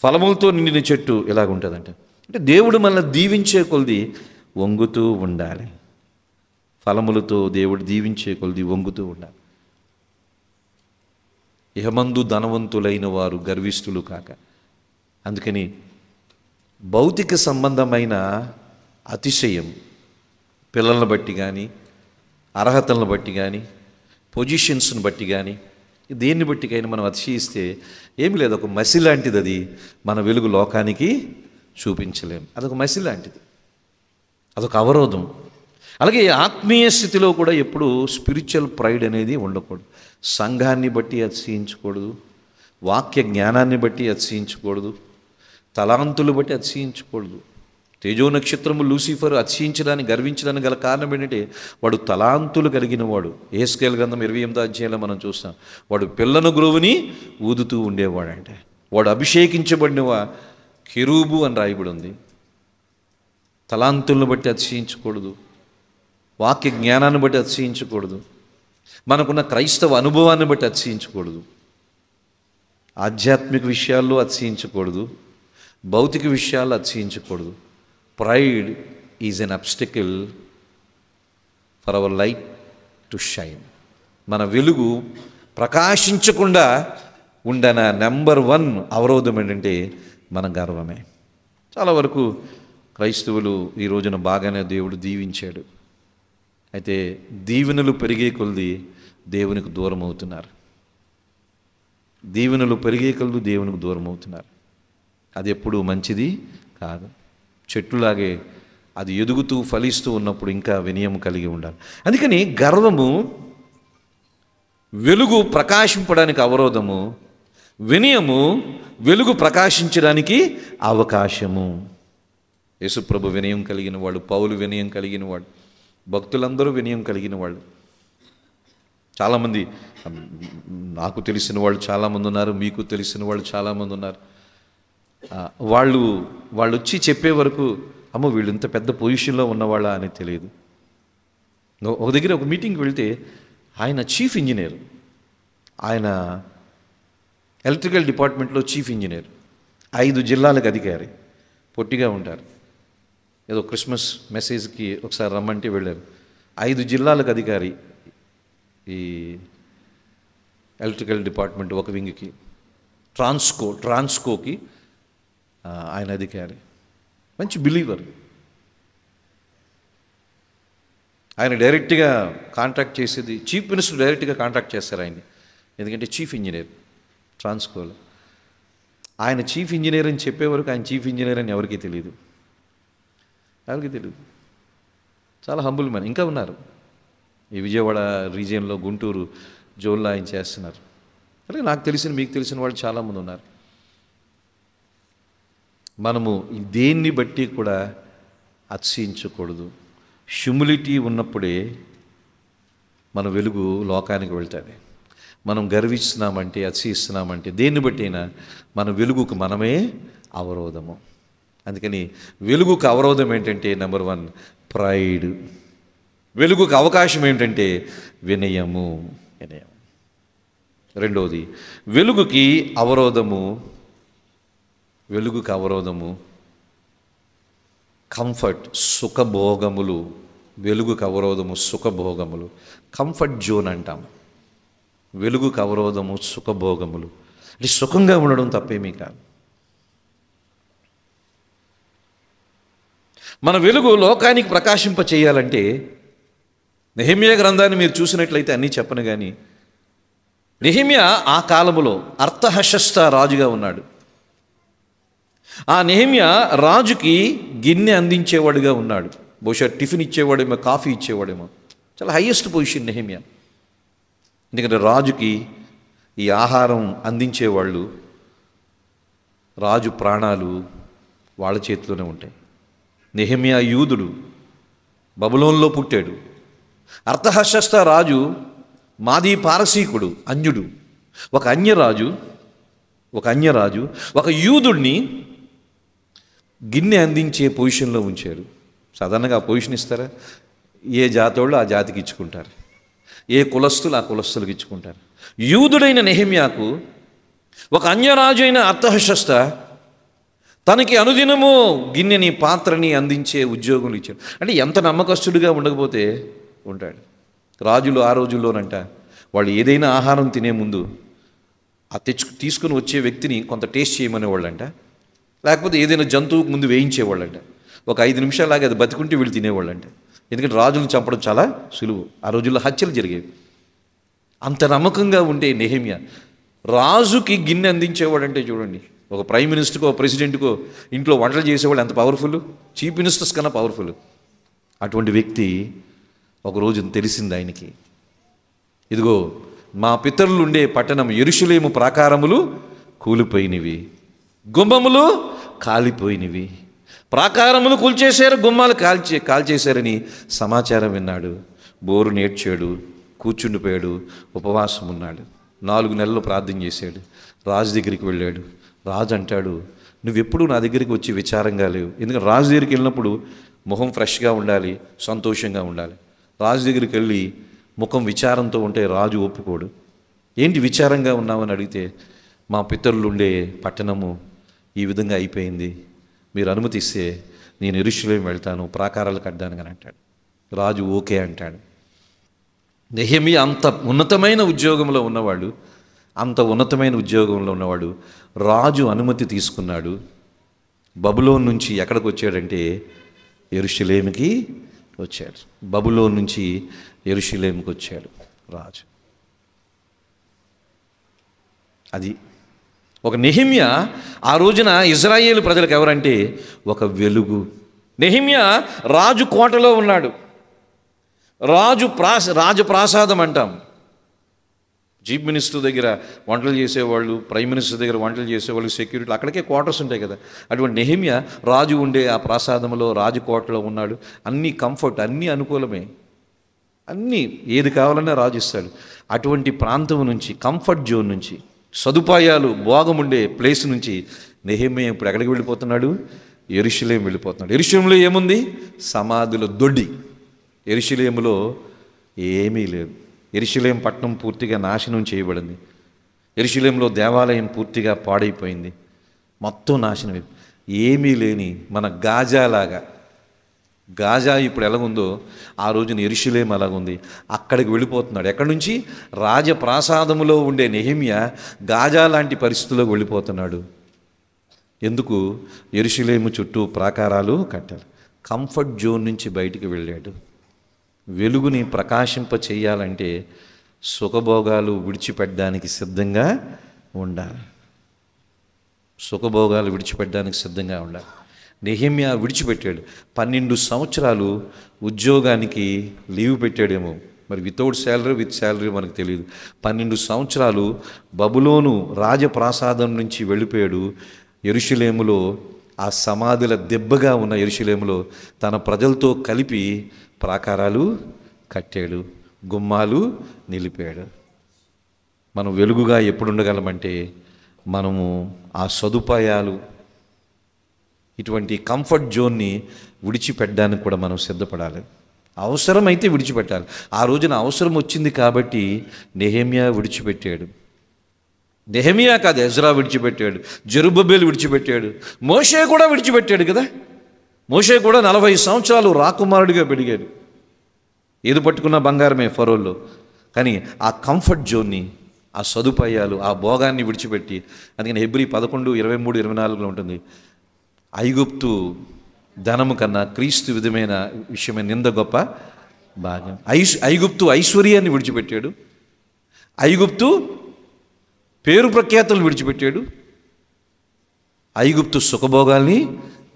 ఫలములతో నిండిన చెట్టు ఇలాగుంటుందంట. అంటే దేవుడు మనల్ని దీవించే కొలది వంగుతూ ఉండాలి. ఫలములతో దేవుడు దీవించే కొలది వంగుతూ ఉండాలి. ఇహమందు ధనవంతులైన వారు గర్విష్ఠులు కాక. అందుకని భౌతిక సంబంధమైన అతిశయం పిల్లలను బట్టి కానీ, అర్హతలను బట్టి కానీ, పొజిషన్స్ని బట్టి కానీ, దేన్ని బట్టికైనా మనం అతిశయిస్తే ఏమి లేదు, ఒక మసి లాంటిది. అది మన వెలుగు లోకానికి చూపించలేం. అదొక మసి లాంటిది, అదొక అవరోధం. అలాగే ఆత్మీయ స్థితిలో కూడా ఎప్పుడు స్పిరిచువల్ ప్రైడ్ అనేది ఉండకూడదు. సంఘాన్ని బట్టి అతిశయించకూడదు, వాక్య జ్ఞానాన్ని బట్టి అతిశయించకూడదు, తలాంతులు బట్టి అతిశయించకూడదు. తేజో నక్షత్రము లూసిఫర్ అతిశయించడానికి, గర్వించడానికి గల కారణం ఏంటంటే వాడు తలాంతులు కలిగిన వాడు. యెహెజ్కేలు గ్రంథం 28వ అధ్యాయంలో మనం చూస్తాం. వాడు పిల్లను గ్రోవుని ఊదుతూ ఉండేవాడంటే. వాడు అభిషేకించబడిన కెరూబు అని రాయబడి ఉంది. తలాంతులను బట్టి అతిశయించకూడదు, వాక్య జ్ఞానాన్ని బట్టి అతిశయించకూడదు, మనకున్న క్రైస్తవ అనుభవాన్ని బట్టి అతిశయించకూడదు, ఆధ్యాత్మిక విషయాల్లో అతిశయించకూడదు, భౌతిక విషయాల్లో అతిశయించకూడదు. Pride is an obstacle for our light to shine. మన వెలుగు ప్రకాశించకుండా ఉండన నెంబర్ 1 అవరోధం ఏంటంటే మన గర్వమే. చాలా వరకు క్రైస్తవులు ఈ రోజున బాగానే దేవుడు దీవించాడు. అయితే దీవెనలు పెరిగే కొలది దేవునికి దూరం అవుతున్నారు. దీవెనలు పెరిగే కొలది దేవునికి దూరం అవుతున్నారు. అది ఎప్పుడూ మంచిది కాదు. చెట్టులాగే అది ఎదుగుతూ ఫలిస్తూ ఉన్నప్పుడు ఇంకా వినయం కలిగి ఉండాలి. అందుకని గర్వము వెలుగు ప్రకాశింపడానికి అవరోధము, వినయము వెలుగు ప్రకాశించడానికి అవకాశము. యేసుప్రభు వినయం కలిగిన వాడు, పౌలు వినయం కలిగిన వాడు, భక్తులందరూ వినయం కలిగిన వాళ్ళు. చాలామంది, నాకు తెలిసిన వాళ్ళు చాలామంది ఉన్నారు, మీకు తెలిసిన వాళ్ళు చాలామంది ఉన్నారు. వాళ్ళు వచ్చి చెప్పే వరకు అమ్మో వీళ్ళు ఇంత పెద్ద పొజిషన్లో ఉన్నవాళ్ళ అని తెలియదు. ఒక దగ్గర ఒక మీటింగ్కి వెళ్తే ఆయన చీఫ్ ఇంజనీర్, ఆయన ఎలక్ట్రికల్ డిపార్ట్మెంట్లో చీఫ్ ఇంజనీర్, 5 జిల్లాలకు అధికారి, పొట్టిగా ఉంటారు. ఏదో క్రిస్మస్ మెసేజ్కి ఒకసారి రమ్మంటే వెళ్ళారు. 5 జిల్లాలకు అధికారి ఈ ఎలక్ట్రికల్ డిపార్ట్మెంట్ ఒక వింగ్కి. ట్రాన్స్కోకి ఆయన అధికారి, మంచి బిలీవర్. ఆయన డైరెక్ట్గా కాంట్రాక్ట్ చేసేది, చీఫ్ మినిస్టర్ డైరెక్ట్గా కాంట్రాక్ట్ చేస్తారు ఆయన్ని, ఎందుకంటే చీఫ్ ఇంజనీర్ ట్రాన్స్కోలో. ఆయన చీఫ్ ఇంజనీర్ అని చెప్పే వరకు ఆయన చీఫ్ ఇంజనీర్ అని ఎవరికీ తెలియదు. చాలా హంబుల్ మ్యాన్. ఇంకా ఉన్నారు ఈ విజయవాడ రీజియన్లో, గుంటూరు జోన్లో ఆయన చేస్తున్నారు. అలాగే నాకు తెలిసిన, మీకు తెలిసిన వాళ్ళు చాలామంది ఉన్నారు. మనము దేన్ని బట్టి కూడా అతిశయించకూడదు. హ్యూమిలిటీ ఉన్నప్పుడే మన వెలుగు లోకానికి వెళ్తుంది. మనం గర్విస్తున్నామంటే, అతిశయిస్తున్నామంటే దేన్ని బట్టి అయినా మన వెలుగుకు మనమే అవరోధము. అందుకని వెలుగుకు అవరోధం ఏంటంటే నెంబర్ 1 ప్రైడ్. వెలుగుకు అవకాశం ఏంటంటే వినయము. రెండవది వెలుగుకి అవరోధము కంఫర్ట్, సుఖభోగములు. వెలుగుకు అవరోధము సుఖభోగములు, కంఫర్ట్ జోన్ అంటాం. వెలుగుకు అవరోధము సుఖభోగములు. అంటే సుఖంగా ఉండడం తప్పేమీ కాదు. మన వెలుగు లోకానికి ప్రకాశింప చేయాలంటే, నెహెమ్యా గ్రంథాన్ని మీరు చూసినట్లయితే అన్నీ చెప్పను కానీ, నెహెమ్యా ఆ కాలములో అర్తహషస్త రాజుగా ఉన్నాడు. ఆ నెహెమ్యా రాజుకి గిన్నె అందించేవాడుగా ఉన్నాడు. బహుశా టిఫిన్ ఇచ్చేవాడేమో, కాఫీ ఇచ్చేవాడేమో. చాలా హైయెస్ట్ పొజిషన్ నెహెమ్యా. ఎందుకంటే రాజుకి ఈ ఆహారం అందించేవాళ్ళు, రాజు ప్రాణాలు వాళ్ళ చేతిలోనే ఉంటాయి. నెహెమ్యా యూదుడు, బబులోన్లో పుట్టాడు. అర్తహషస్త రాజు మాదీ పారసీకుడు, అన్యుడు. ఒక అన్యరాజు ఒక యూదుడిని గిన్నె అందించే పొజిషన్లో ఉంచారు. సాధారణంగా ఆ పొజిషన్ ఇస్తారా? ఏ జాతోళ్ళు ఆ జాతికి ఇచ్చుకుంటారు, ఏ కులస్తులు ఆ కులస్తులకు ఇచ్చుకుంటారు. యూదుడైన నెహెమ్యాకు ఒక అన్యరాజు అయిన అర్తహషస్త తనకి అనుదినము గిన్నెని, పాత్రని అందించే ఉద్యోగులు ఇచ్చాడు. అంటే ఎంత నమ్మకస్తుడిగా ఉండకపోతే ఉంటాడు. రాజులు ఆ రోజుల్లోనంట వాళ్ళు ఏదైనా ఆహారం తినే ముందు ఆ తీసుకుని వచ్చే వ్యక్తిని కొంత టేస్ట్ చేయమనేవాళ్ళంట, లేకపోతే ఏదైనా జంతువుకు ముందు వేయించేవాళ్ళంట. ఒక 5 నిమిషాలాగా అది బతికుంటే వీళ్ళు తినేవాళ్ళంట. ఎందుకంటే రాజులను చంపడం చాలా సులువు, ఆ రోజుల్లో హత్యలు జరిగేవి. అంత నమ్మకంగా ఉండే నెహెమ్యా రాజుకి గిన్నె అందించేవాడంటే చూడండి, ఒక ప్రైమ్ మినిస్టర్కో ప్రెసిడెంట్కో ఇంట్లో వంటలు చేసేవాళ్ళు ఎంత పవర్ఫుల్, చీఫ్ మినిస్టర్స్ కన్నా పవర్ఫుల్. అటువంటి వ్యక్తి ఒకరోజు తెలిసింది ఆయనకి, ఇదిగో మా పితరులు ఉండే పట్టణం యెరూషలేము ప్రాకారములు కూలిపోయినవి, గుమ్మములు కాలిపోయినవి. ప్రాకారములు కూల్చేశారు, గుమ్మాలు కాల్చేశారని సమాచారం విన్నాడు. బోరు నేర్చాడు, కూర్చుండిపోయాడు, ఉపవాసం ఉన్నాడు. 4 నెలలు ప్రార్థన చేశాడు. రాజు దగ్గరికి వెళ్ళాడు. రాజు అంటాడు, నువ్వెప్పుడు నా దగ్గరికి వచ్చి విచారంగా లేవు. ఎందుకంటే రాజు దగ్గరికి వెళ్ళినప్పుడు ముఖం ఫ్రెష్గా ఉండాలి, సంతోషంగా ఉండాలి. రాజు దగ్గరికి వెళ్ళి ముఖం విచారంతో ఉంటే రాజు ఒప్పుకోడు. ఏంటి విచారంగా ఉన్నామని అడిగితే, మా పితరులు ఉండే పట్టణము ఈ విధంగా అయిపోయింది, మీరు అనుమతిస్తే నేను యెరూషలేము వెళ్తాను, ప్రాకారాలు కట్టడానికి అని అంటాడు. రాజు ఓకే అంటాడు. నెహెమ్యా అంత ఉన్నతమైన ఉద్యోగంలో ఉన్నవాడు, రాజు అనుమతి తీసుకున్నాడు. బబులోన్ నుంచి ఎక్కడికి వచ్చాడంటే యెరూషలేముకి వచ్చాడు. బబులోన్ నుంచి యెరూషలేముకి వచ్చాడు రాజు. అది ఒక నెహెమ్యా ఆ రోజున ఇజ్రాయేలు ప్రజలకు ఎవరంటే ఒక వెలుగు. నెహెమ్యా రాజు కోటలో ఉన్నాడు. రాజప్రాసాదం అంటాం. చీఫ్ మినిస్టర్ దగ్గర వంటలు చేసేవాళ్ళు, ప్రైమ్ మినిస్టర్ దగ్గర వంటలు చేసేవాళ్ళు, సెక్యూరిటీ, అక్కడికే క్వార్టర్స్ ఉంటాయి కదా. అటువంటి నెహెమ్యా రాజు ఉండే ఆ ప్రాసాదంలో, రాజు కోటలో ఉన్నాడు. అన్నీ కంఫర్ట్, అన్నీ అనుకూలమే, అన్నీ ఏది కావాలన్నా రాజు ఇస్తాడు. అటువంటి ప్రాంతం నుంచి, కంఫర్ట్ జోన్ నుంచి, సదుపాయాలు భోగముండే ప్లేస్ నుంచి నెహెమ్యా ఇప్పుడు ఎక్కడికి వెళ్ళిపోతున్నాడు? యెరూషలేము వెళ్ళిపోతున్నాడు. యెరూషలేములో ఏముంది? సమాధుల దొడ్డి. యెరూషలేములో ఏమీ లేదు. యెరూషలేము పట్టణం పూర్తిగా నాశనం చేయబడింది. యెరూషలేములో దేవాలయం పూర్తిగా పాడైపోయింది, మొత్తం నాశనం. ఏమీ లేని మన గాజాలాగా, గాజా ఇప్పుడు ఎలాగుందో ఆ రోజున యెరూషలేము అలాగుంది. అక్కడికి వెళ్ళిపోతున్నాడు. ఎక్కడి నుంచి? రాజప్రాసాదములో ఉండే నెహెమ్యా గాజా లాంటి పరిస్థితుల్లో వెళ్ళిపోతున్నాడు. ఎందుకు? యెరూషలేము చుట్టూ ప్రాకారాలు కట్టాలి. కంఫర్ట్ జోన్ నుంచి బయటికి వెళ్ళాడు. వెలుగుని ప్రకాశింప చేయాలంటే సుఖభోగాలు విడిచిపెట్టడానికి సిద్ధంగా ఉండాలి. సుఖభోగాలు విడిచిపెట్టడానికి సిద్ధంగా ఉండాలి. నెహెమ్యా విడిచిపెట్టాడు. 12 సంవత్సరాలు ఉద్యోగానికి లీవ్ పెట్టాడేమో, మరి వితౌట్ శాలరీ విత్ శాలరీ మనకు తెలియదు. 12 సంవత్సరాలు బబులోను రాజప్రాసాదం నుంచి వెళ్ళిపోయాడు. యెరూషలేములో, ఆ సమాధుల దెబ్బగా ఉన్న యెరూషలేములో తన ప్రజలతో కలిపి ప్రాకారాలు కట్టాడు, గుమ్మాలు నిలిపాడు. మనం వెలుగుగా ఎప్పుడు ఉండగలమంటే మనము ఆ సదుపాయాలు, ఇటువంటి కంఫర్ట్ జోన్ని విడిచిపెట్టడానికి కూడా మనం సిద్ధపడాలి. అవసరమైతే విడిచిపెట్టాలి. ఆ రోజున అవసరం వచ్చింది కాబట్టి నెహెమ్యా విడిచిపెట్టాడు. నెహెమ్యా కాదు, ఎజ్రా విడిచిపెట్టాడు, జెరుబ్బేలు విడిచిపెట్టాడు, మోషే కూడా విడిచిపెట్టాడు కదా. మోషే కూడా 40 సంవత్సరాలు రాకుమారుడిగా పెరిగాడు. ఏది పట్టుకున్న బంగారమే ఫరోల్లో. కానీ ఆ కంఫర్ట్ జోన్ని, ఆ సదుపాయాలు, ఆ భోగాన్ని విడిచిపెట్టి, అందుకని హెబ్రీ 11:23-24 ఉంటుంది, ఐగుప్తు ధనము కన్నా క్రీస్తు విధమైన విషయమైన నింద గొప్ప భాగం. ఐగుప్తు ఐశ్వర్యాన్ని విడిచిపెట్టాడు, ఐగుప్తు పేరు ప్రఖ్యాతులు విడిచిపెట్టాడు, ఐగుప్తు సుఖభోగాల్ని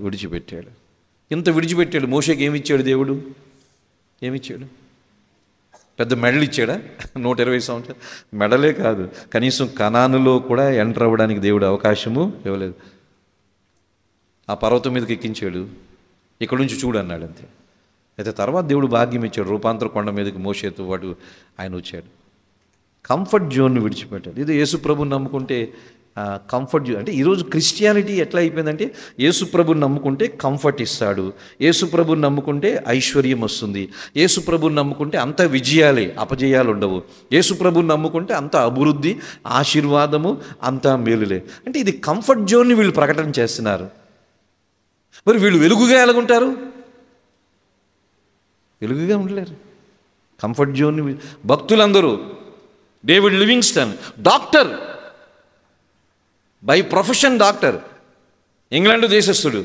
విడిచిపెట్టాడు. ఇంత విడిచిపెట్టాడు. మోషేకి ఏమిచ్చాడు దేవుడు? ఏమిచ్చాడు? పెద్ద మెడల్ ఇచ్చాడా? 120 సంవత్సరాలు మెడలే కాదు, కనీసం కనానులో కూడా ఎంటర్ అవ్వడానికి దేవుడు అవకాశము ఇవ్వలేదు. ఆ పర్వతం మీదకి ఎక్కించాడు, ఇక్కడ నుంచి చూడు అన్నాడు, అంతే. అయితే తర్వాత దేవుడు భాగ్యం ఇచ్చాడు, రూపాంతర కొండ మీదకి మోషేతో పాటు ఆయన వచ్చాడు. కంఫర్ట్ జోన్ను విడిచిపెట్టాడు. ఇది యేసుప్రభుని నమ్ముకుంటే కంఫర్ట్ జోన్ అంటే, ఈరోజు క్రిస్టియానిటీ ఎట్లా అయిపోయిందంటే, యేసుప్రభుని నమ్ముకుంటే కంఫర్ట్ ఇస్తాడు, యేసుప్రభుని నమ్ముకుంటే ఐశ్వర్యం వస్తుంది, యేసుప్రభుని నమ్ముకుంటే అంత విజయాలే, అపజయాలు ఉండవు, యేసుప్రభుని నమ్ముకుంటే అంత అభివృద్ధి, ఆశీర్వాదము, అంతా మేలులే. అంటే ఇది కంఫర్ట్ జోన్ని వీళ్ళు ప్రకటన చేస్తున్నారు. మరి వీళ్ళు వెలుగుగా ఎలాగుంటారు? వెలుగుగా ఉండలేరు. Comfort zone. భక్తులందరూ, David Livingstone doctor, by profession doctor, England దేశస్థుడు,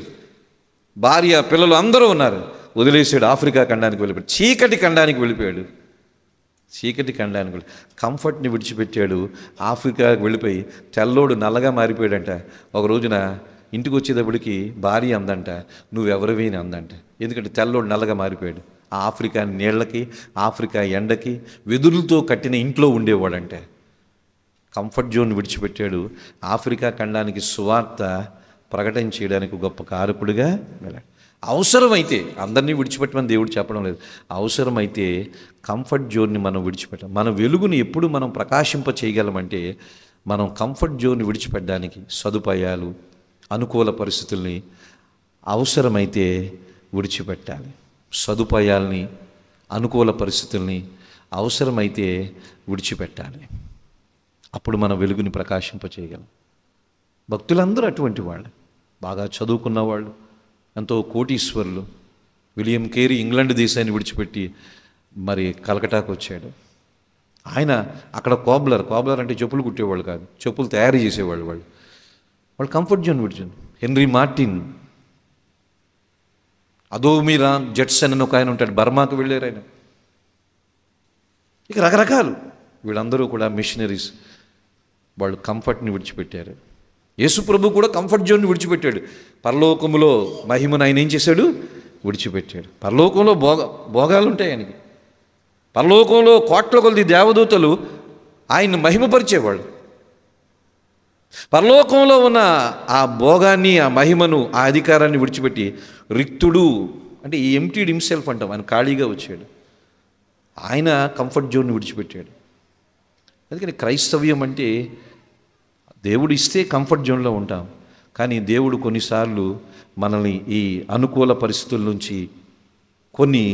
భార్య పిల్లలు అందరూ ఉన్నారు. వదిలేసాడు, ఆఫ్రికా ఖండానికి వెళ్ళిపోయాడు, చీకటి ఖండానికి వెళ్ళిపోయాడు. చీకటి ఖండానికి కంఫర్ట్ని విడిచిపెట్టాడు, ఆఫ్రికాకి వెళ్ళిపోయి తెల్లోడు నల్లగా మారిపోయాడంట. ఒక రోజున ఇంటికి వచ్చేటప్పటికి భార్య అందంట, నువ్వెవరివి అని అందంట. ఎందుకంటే తెల్లోడు నల్లగా మారిపోయాడు. ఆ ఆఫ్రికా నీళ్ళకి, ఆఫ్రికా ఎండకి వెదురులతో కట్టిన ఇంట్లో ఉండేవాడంటే. కంఫర్ట్ జోన్ విడిచిపెట్టాడు, ఆఫ్రికా ఖండానికి సువార్త ప్రకటన చేయడానికి గొప్ప కారకుడిగా వెళ్ళాడు. అవసరమైతే, అందరినీ విడిచిపెట్టమని దేవుడు చెప్పడం లేదు, అవసరమైతే కంఫర్ట్ జోన్ని మనం విడిచిపెట్టాం. మన వెలుగుని ఎప్పుడు మనం ప్రకాశింప చేయగలమంటే మనం కంఫర్ట్ జోన్ని విడిచిపెట్టడానికి సదుపాయాలు, అనుకూల పరిస్థితుల్ని అవసరమైతే విడిచిపెట్టాలి. సదుపాయాల్ని, అనుకూల పరిస్థితుల్ని అవసరమైతే విడిచిపెట్టాలి. అప్పుడు మన వెలుగుని ప్రకాశింప చేయగలం. భక్తులందరూ అటువంటి వాళ్ళు, బాగా చదువుకున్న వాళ్ళు, ఎంతో కోటీశ్వరులు. విలియం కేరీ ఇంగ్లాండ్ దేశాన్ని విడిచిపెట్టి మరి కలకటాకు వచ్చాడు. ఆయన అక్కడ కోబ్లర్ అంటే చెప్పులు కుట్టేవాళ్ళు కాదు, చెప్పులు తయారు చేసేవాళ్ళు. వాళ్ళు కంఫర్ట్ జోన్ విడిచారు. హెన్రీ మార్టిన్, అదోమిరాన్ జెట్సన్ అని ఒక ఆయన ఉంటాడు, బర్మాకు వెళ్ళారు ఆయన. ఇక రకరకాలు వీళ్ళందరూ కూడా మిషనరీస్. వాళ్ళు కంఫర్ట్ని విడిచిపెట్టారు. యేసు ప్రభు కూడా కంఫర్ట్ జోన్ని విడిచిపెట్టాడు. పరలోకములో మహిమను ఆయన ఏం చేశాడు? విడిచిపెట్టాడు. పరలోకంలో భోగాలు ఉంటాయి ఆయనకి. పరలోకంలో కోట్ల కొలది దేవదూతలు ఆయన్ని మహిమపరిచేవాళ్ళు. పరలోకంలో ఉన్న ఆ భోగాన్ని, ఆ మహిమను, ఆ అధికారాన్ని విడిచిపెట్టి రిక్తుడు అంటే ఈ ఎంప్టీడ్ హిమ్సెల్ఫ్ అంటాం, ఆయన ఖాళీగా వచ్చాడు. ఆయన కంఫర్ట్ జోన్ని విడిచిపెట్టాడు. అందుకని క్రైస్తవ్యం అంటే దేవుడు ఇస్తే కంఫర్ట్ జోన్లో ఉంటాం, కానీ దేవుడు కొన్నిసార్లు మనల్ని ఈ అనుకూల పరిస్థితుల నుంచి, కొన్ని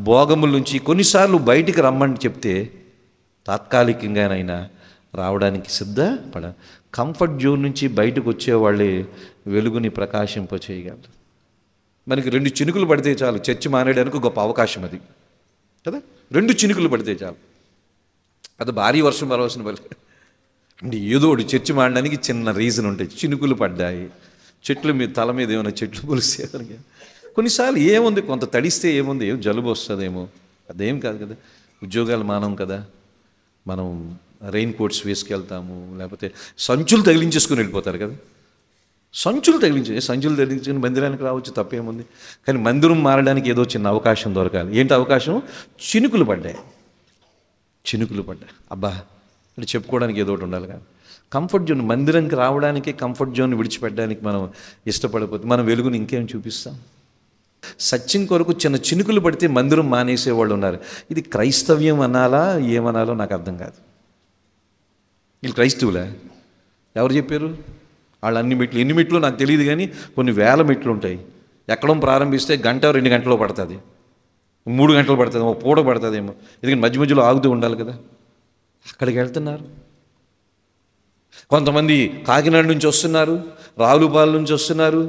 భోగముల నుంచి కొన్నిసార్లు బయటికి రమ్మని చెప్తే తాత్కాలికంగానైనా రావడానికి సిద్ధపడ. కంఫర్ట్ జోన్ నుంచి బయటకు వచ్చేవాళ్ళే వెలుగుని ప్రకాశింప చేయగలరు. మనకి 2 చినుకులు పడితే చాలు చర్చి మానేయడానికి గొప్ప అవకాశం అది కదా. 2 చినుకులు పడితే చాలు, అది భారీ వర్షం పరవలసిన పని అంటే ఏదో ఒకటి చర్చి మాడడానికి చిన్న రీజన్ ఉంటాయి. చినుకులు పడ్డాయి, చెట్లు మీద తల మీద ఏమైనా చెట్లు పొలిస్తే కొన్నిసార్లు ఏముంది, కొంత తడిస్తే ఏముంది, ఏం జలుబు వస్తుందేమో, అదేం కాదు కదా. ఉద్యోగాలు మానం కదా, మనం రెయిన్ కోట్స్ వేసుకెళ్తాము, లేకపోతే సంచులు తగిలించేసుకుని వెళ్ళిపోతారు కదా. సంచులు తగిలించుకుని మందిరానికి రావచ్చు, తప్పేముంది. కానీ మందిరం మారడానికి ఏదో చిన్న అవకాశం దొరకాలి. ఏంటి అవకాశం? చినుకులు పడ్డాయి. అబ్బా అంటే చెప్పుకోవడానికి ఏదో ఒకటి ఉండాలి కానీ కంఫర్ట్ జోన్, మందిరంకి రావడానికి కంఫర్ట్ జోన్ విడిచిపెట్టడానికి మనం ఇష్టపడిపోతే మనం వెలుగుని ఇంకేం చూపిస్తాం? సత్యం కొరకు చిన్న చినుకులు పడితే మందిరం మానేసేవాళ్ళు ఉన్నారు. ఇది క్రైస్తవ్యం అనాలా ఏమనాలో నాకు అర్థం కాదు. వీళ్ళు క్రైస్తవులే? ఎవరు చెప్పారు? వాళ్ళు ఎన్ని మెట్లు నాకు తెలియదు, కానీ కొన్ని వేల మెట్లు ఉంటాయి. ఎక్కడం ప్రారంభిస్తే 1-2 గంటలో పడుతుంది, 3 గంటలు పడుతుంది, ఒక పూట పడుతుందేమో. ఎందుకంటే మధ్య మధ్యలో ఆగుతూ ఉండాలి కదా. అక్కడికి వెళ్తున్నారు. కొంతమంది కాకినాడ నుంచి వస్తున్నారు, రావులపాలెం నుంచి వస్తున్నారు,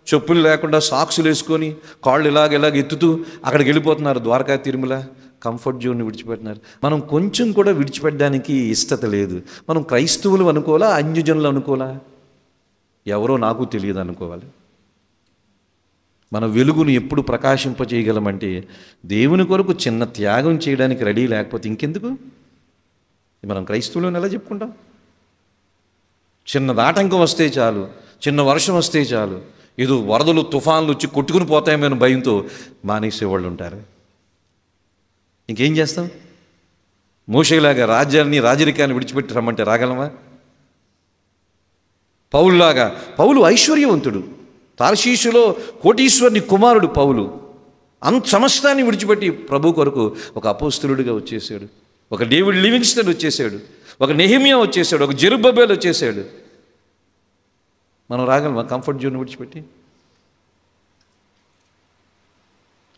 చెప్పులు లేకుండా సాక్సులు వేసుకొని కాళ్ళు ఇలాగ ఎత్తుతూ అక్కడికి వెళ్ళిపోతున్నారు. ద్వారకా, తిరుమల. కంఫర్ట్ జోన్ని విడిచిపెట్టినారు. మనం కొంచెం కూడా విడిచిపెట్టడానికి ఇష్టత లేదు. మనం క్రైస్తవులు అనుకోవాలా, అన్యజనులు అనుకోవాలా, ఎవరో నాకు తెలియదు అనుకోవాలి. మన వెలుగును ఎప్పుడు ప్రకాశింపజేయగలమంటే దేవుని కొరకు చిన్న త్యాగం చేయడానికి రెడీ లేకపోతే ఇంకెందుకు? మనం క్రైస్తవులను ఎలా చెప్పుకుంటాం? చిన్న ఆటంకం వస్తే చాలు, చిన్న వర్షం వస్తే చాలు, ఏదో వరదలు తుఫాన్లు వచ్చి కొట్టుకుని పోతాయేమో భయంతో మానేసేవాళ్ళు ఉంటారు. ఇంకేం చేస్తాం? మోషేలాగా రాజరికాన్ని విడిచిపెట్టి రమ్మంటే రాగలమా? పౌలు ఐశ్వర్యవంతుడు, తార్షీషులో కోటీశ్వరుని కుమారుడు పౌలు. సమస్తాన్ని విడిచిపెట్టి ప్రభు కొరకు ఒక అపోస్తలుడిగా వచ్చేసాడు. ఒక డేవిడ్ లివింగ్స్టన్ వచ్చేసాడు, ఒక నెహెమియా వచ్చేసాడు, ఒక జెరుబ్బబేల్ వచ్చేసాడు. మనం రాగలమా కంఫర్ట్ జోన్ విడిచిపెట్టి?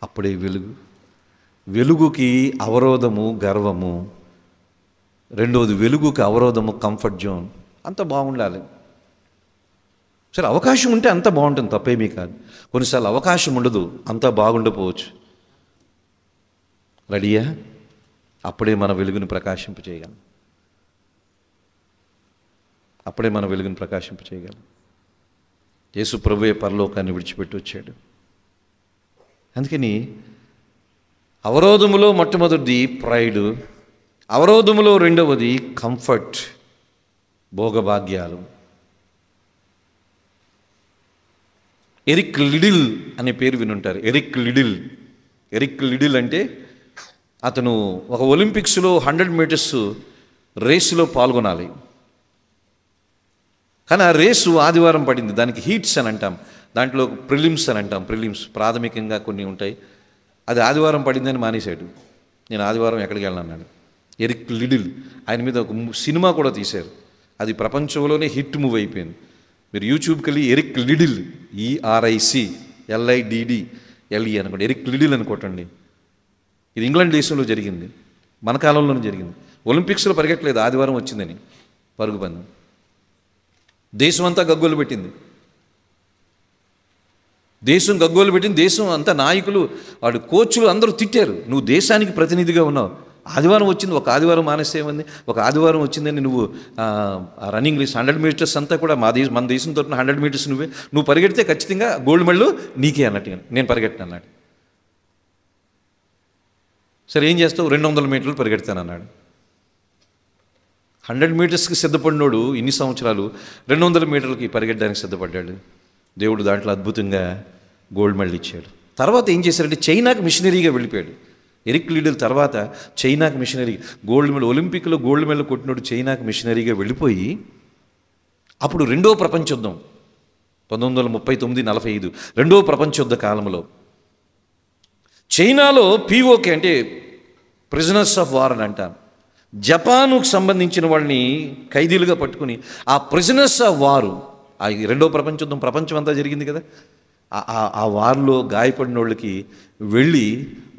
అప్పుడే వెలుగుకి అవరోధము గర్వము. రెండవది, వెలుగుకి అవరోధము కంఫర్ట్ జోన్. అంత బాగుండాలి. సరే, అవకాశం ఉంటే అంత బాగుంటుంది, తప్పేమీ కాదు. కొన్నిసార్లు అవకాశం ఉండదు, అంతా బాగుండపోవచ్చు. రెడీయా? అప్పుడే మన వెలుగుని ప్రకాశింపజేయగలం. అప్పుడే మన వెలుగును ప్రకాశింప చేయగలం. యేసు ప్రభువే పరలోకాన్ని విడిచిపెట్టి వచ్చాడు. అందుకని అవరోధములో మొట్టమొదటిది ప్రైడ్, అవరోధములో రెండవది కంఫర్ట్, భోగభాగ్యాలు. ఎరిక్ లిడిల్ అనే పేరు వినుంటారు. ఎరిక్ లిడిల్ అంటే అతను ఒక ఒలింపిక్స్లో 100 మీటర్స్ రేసులో పాల్గొనాలి. కానీ ఆ రేసు ఆదివారం పడింది. దానికి హీట్స్ అని అంటాం, దాంట్లో ప్రిలిమ్స్ అని అంటాం. ప్రిలిమ్స్ ప్రాథమికంగా కొన్ని ఉంటాయి. అది ఆదివారం పడిందని మానేశాడు. నేను ఆదివారం ఎక్కడికి వెళ్ళాను. ఎరిక్ లిడిల్, ఆయన మీద ఒక సినిమా కూడా తీశారు. అది ప్రపంచంలోనే హిట్ మూవ్ అయిపోయింది. మీరు యూట్యూబ్కి వెళ్ళి ఎరిక్ లిడిల్, ERICLIDDLE అనుకోండి, ఎరిక్ లిడిల్ అనుకోటండి. ఇది ఇంగ్లాండ్ దేశంలో జరిగింది, మన కాలంలోనే జరిగింది. ఒలింపిక్స్లో పరిగెట్టలేదు, ఆదివారం వచ్చిందని పరుగు పందెం. దేశం అంతా గగ్గోలు పెట్టింది. దేశం అంతా నాయకులు, వాడు కోచ్లు అందరూ తిట్టారు. నువ్వు దేశానికి ప్రతినిధిగా ఉన్నావు, ఆదివారం వచ్చింది, ఒక ఆదివారం మానేసేమంది, ఒక ఆదివారం వచ్చిందని నువ్వు రన్నింగ్ రేస్ 100 మీటర్స్ అంతా కూడా మన దేశం తరపున 100 మీటర్స్ నువ్వు పరిగెడితే ఖచ్చితంగా గోల్డ్ మెడల్ నీకే అన్నట్టుగా. నేను పరిగెట్టాను అన్నాడు. సరే ఏం చేస్తావు? 200 మీటర్లు పరిగెడతాను అన్నాడు. 100 మీటర్స్కి సిద్ధపడినోడు ఇన్ని సంవత్సరాలు 200 మీటర్లకి పరిగెట్టడానికి సిద్ధపడ్డాడు. దేవుడు దాంట్లో అద్భుతంగా గోల్డ్ మెడల్ ఇచ్చాడు. తర్వాత ఏం చేశారంటే చైనాకి మిషనరీగా వెళ్ళిపోయాడు. ఎరిక్ లిడిల్ తర్వాత చైనాకి మిషనరీ, గోల్డ్ మెడల్, ఒలింపిక్లో గోల్డ్ మెడల్ కొట్టినోడు చైనాకి మిషనరీగా వెళ్ళిపోయి, అప్పుడు రెండో ప్రపంచ యుద్ధం 1939-45 రెండో ప్రపంచ యుద్ధ కాలంలో చైనాలో POK అంటే ప్రిజనర్స్ ఆఫ్ వార్ అని అంటాం. జపానుకు సంబంధించిన వాళ్ళని ఖైదీలుగా పట్టుకుని ఆ ప్రిజనర్స్ ఆఫ్ వారు, ఆ రెండో ప్రపంచ యుద్ధం ప్రపంచం అంతా జరిగింది కదా, ఆ వార్లో గాయపడిన వాళ్ళకి వెళ్ళి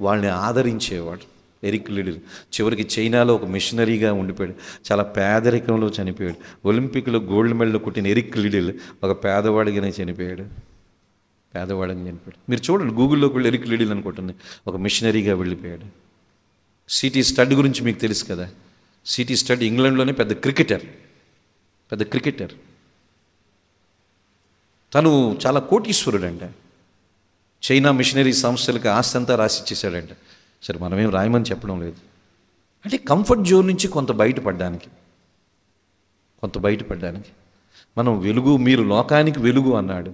వాళ్ళని ఆదరించేవాడు ఎరిక్ లిడిల్. చివరికి చైనాలో ఒక మిషనరీగా ఉండిపోయాడు. చాలా పేదరికంలో చనిపోయాడు. ఒలింపిక్లో గోల్డ్ మెడల్ కొట్టిన ఎరిక్ లిడిల్ ఒక పేదవాడిగానే చనిపోయాడు. మీరు చూడండి, గూగుల్లోకి వెళ్ళి ఎరిక్ లిడిల్ అనుకుంటుంది, ఒక మిషనరీగా వెళ్ళిపోయాడు. సిటీ స్టడ్ గురించి మీకు తెలుసు కదా. సిటీ స్టడ్ ఇంగ్లాండ్లోనే పెద్ద క్రికెటర్. తను చాలా కోటీశ్వరుడు అంట. చైనా మిషనరీ సంస్థలకు ఆస్తి అంతా రాసిచ్చేసాడంట. సరే మనమేం రాయమని చెప్పడం లేదు, అంటే కంఫర్ట్ జోన్ నుంచి కొంత బయటపడడానికి మనం వెలుగు, మీరు లోకానికి వెలుగు అన్నాడు.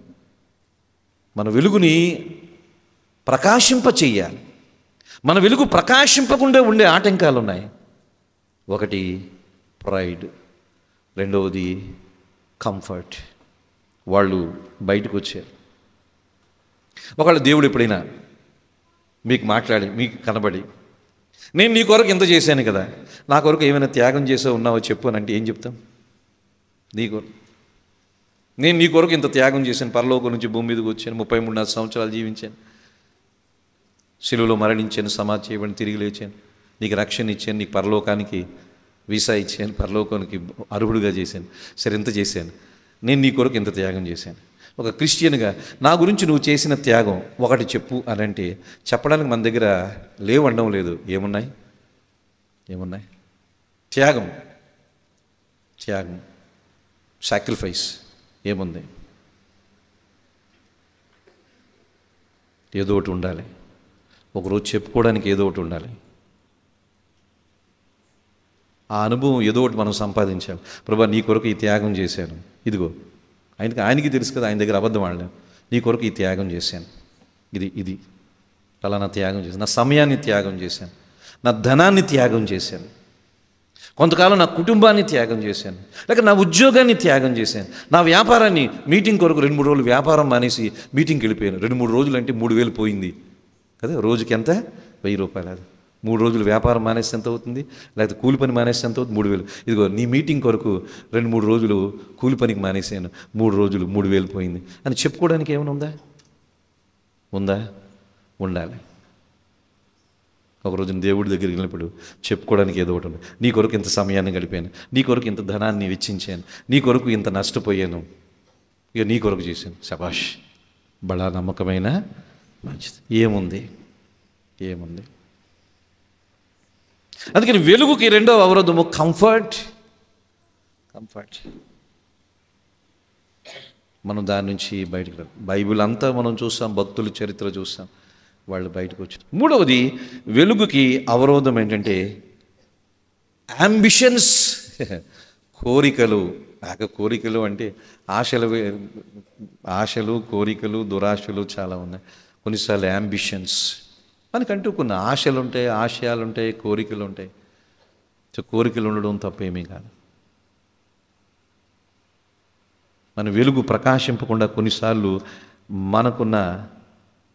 మన వెలుగుని ప్రకాశింప చెయ్యాలి. మన వెలుగు ప్రకాశింపకుండా ఉండే ఆటంకాలు ఉన్నాయి. ఒకటి ప్రైడ్, రెండవది కంఫర్ట్. వాళ్ళు బయటకు వచ్చారు. ఒకవేళ దేవుడు ఎప్పుడైనా మీకు మాట్లాడి, మీకు కనబడి, నేను నీ కొరకు ఇంత చేశాను కదా, నా కొరకు ఏమైనా త్యాగం చేసో ఉన్నావో చెప్పు అని అంటే ఏం చెప్తాం? నేను నీ కొరకు ఇంత త్యాగం చేశాను, పరలోకం నుంచి భూమి మీదకి వచ్చాను, 33 సంవత్సరాలు జీవించాను, శిలువలో మరణించాను, సమాధి చేయబడి తిరిగి లేచాను, నీకు రక్షణ ఇచ్చాను, నీకు పరలోకానికి వీసా ఇచ్చాను, పరలోకానికి అర్హుడుగా చేశాను. సరే ఇంత చేశాను, నేను నీ కొరకు ఇంత త్యాగం చేశాను. ఒక క్రిస్టియన్గా నా గురించి నువ్వు చేసిన త్యాగం ఒకటి చెప్పు అని అంటే చెప్పడానికి మన దగ్గర లేవనడం లేదు. ఏమున్నాయి? త్యాగం, సాక్రిఫైస్ ఏముంది? ఏదో ఒకటి ఉండాలి. ఒకరోజు చెప్పుకోవడానికి ఏదో ఒకటి ఉండాలి. ఆ అనుభవం ఏదో ఒకటి మనం సంపాదించాలి. ప్రభా నీ కొరకు ఈ త్యాగం చేశాను, ఇదిగో ఆయనకి తెలుసు కదా, ఆయన దగ్గర అబద్ధం ఆడలేను. నీ కొరకు ఈ త్యాగం చేశాను, ఇది అలా నా త్యాగం చేశాను, నా సమయాన్ని త్యాగం చేశాను, నా ధనాన్ని త్యాగం చేశాను, కొంతకాలం నా కుటుంబాన్ని త్యాగం చేశాను, లేక నా ఉద్యోగాన్ని త్యాగం చేశాను, నా వ్యాపారాన్ని, మీటింగ్ కొరకు 2-3 రోజులు వ్యాపారం మానేసి మీటింగ్కి వెళ్ళిపోయాను. 2-3 రోజులు అంటే 3,000 పోయింది కదా. రోజుకి ఎంత? 1,000 రూపాయలు. అది 3 రోజులు వ్యాపారం మానేస్తే ఎంత అవుతుంది? లేకపోతే కూలి పని మానేస్తే ఎంత అవుతుంది? 3,000. ఇదిగో నీ మీటింగ్ కొరకు 2-3 రోజులు కూలి పనికి మానేసాను, 3 రోజులు 3,000 పోయింది అని చెప్పుకోవడానికి ఏమైనా ఉందా? ఉండాలి. ఒకరోజు దేవుడి దగ్గరికి వెళ్ళినప్పుడు చెప్పుకోవడానికి ఏదో ఒకటి ఉంది. నీ కొరకు ఇంత సమయాన్ని గడిపాను, నీ కొరకు ఇంత ధనాన్ని వెచ్చించాను, నీ కొరకు ఇంత నష్టపోయాను, ఇక నీ కొరకు చేశాను. శబాష్, బడా నమ్మకమైన మంచిది. ఏముంది? అందుకని వెలుగుకి రెండవ అవరోధము కంఫర్ట్. మనం దాని నుంచి బయటకు రాం. బైబిల్ అంతా మనం చూస్తాం, భక్తుల చరిత్ర చూస్తాం, వాళ్ళు బయటకు వచ్చారు. మూడవది, వెలుగుకి అవరోధం ఏంటంటే యాంబిషన్స్, కోరికలు. కోరికలు అంటే ఆశలు, కోరికలు, దురాశలు చాలా ఉన్నాయి. కొన్నిసార్లు యాంబిషన్స్, మనకంటూ కొన్ని ఆశలు ఉంటాయి, ఆశయాలు ఉంటాయి, కోరికలు ఉంటాయి. సో కోరికలు ఉండడం తప్పేమీ కాదు. మన వెలుగు ప్రకాశింపకుండా కొన్నిసార్లు మనకున్న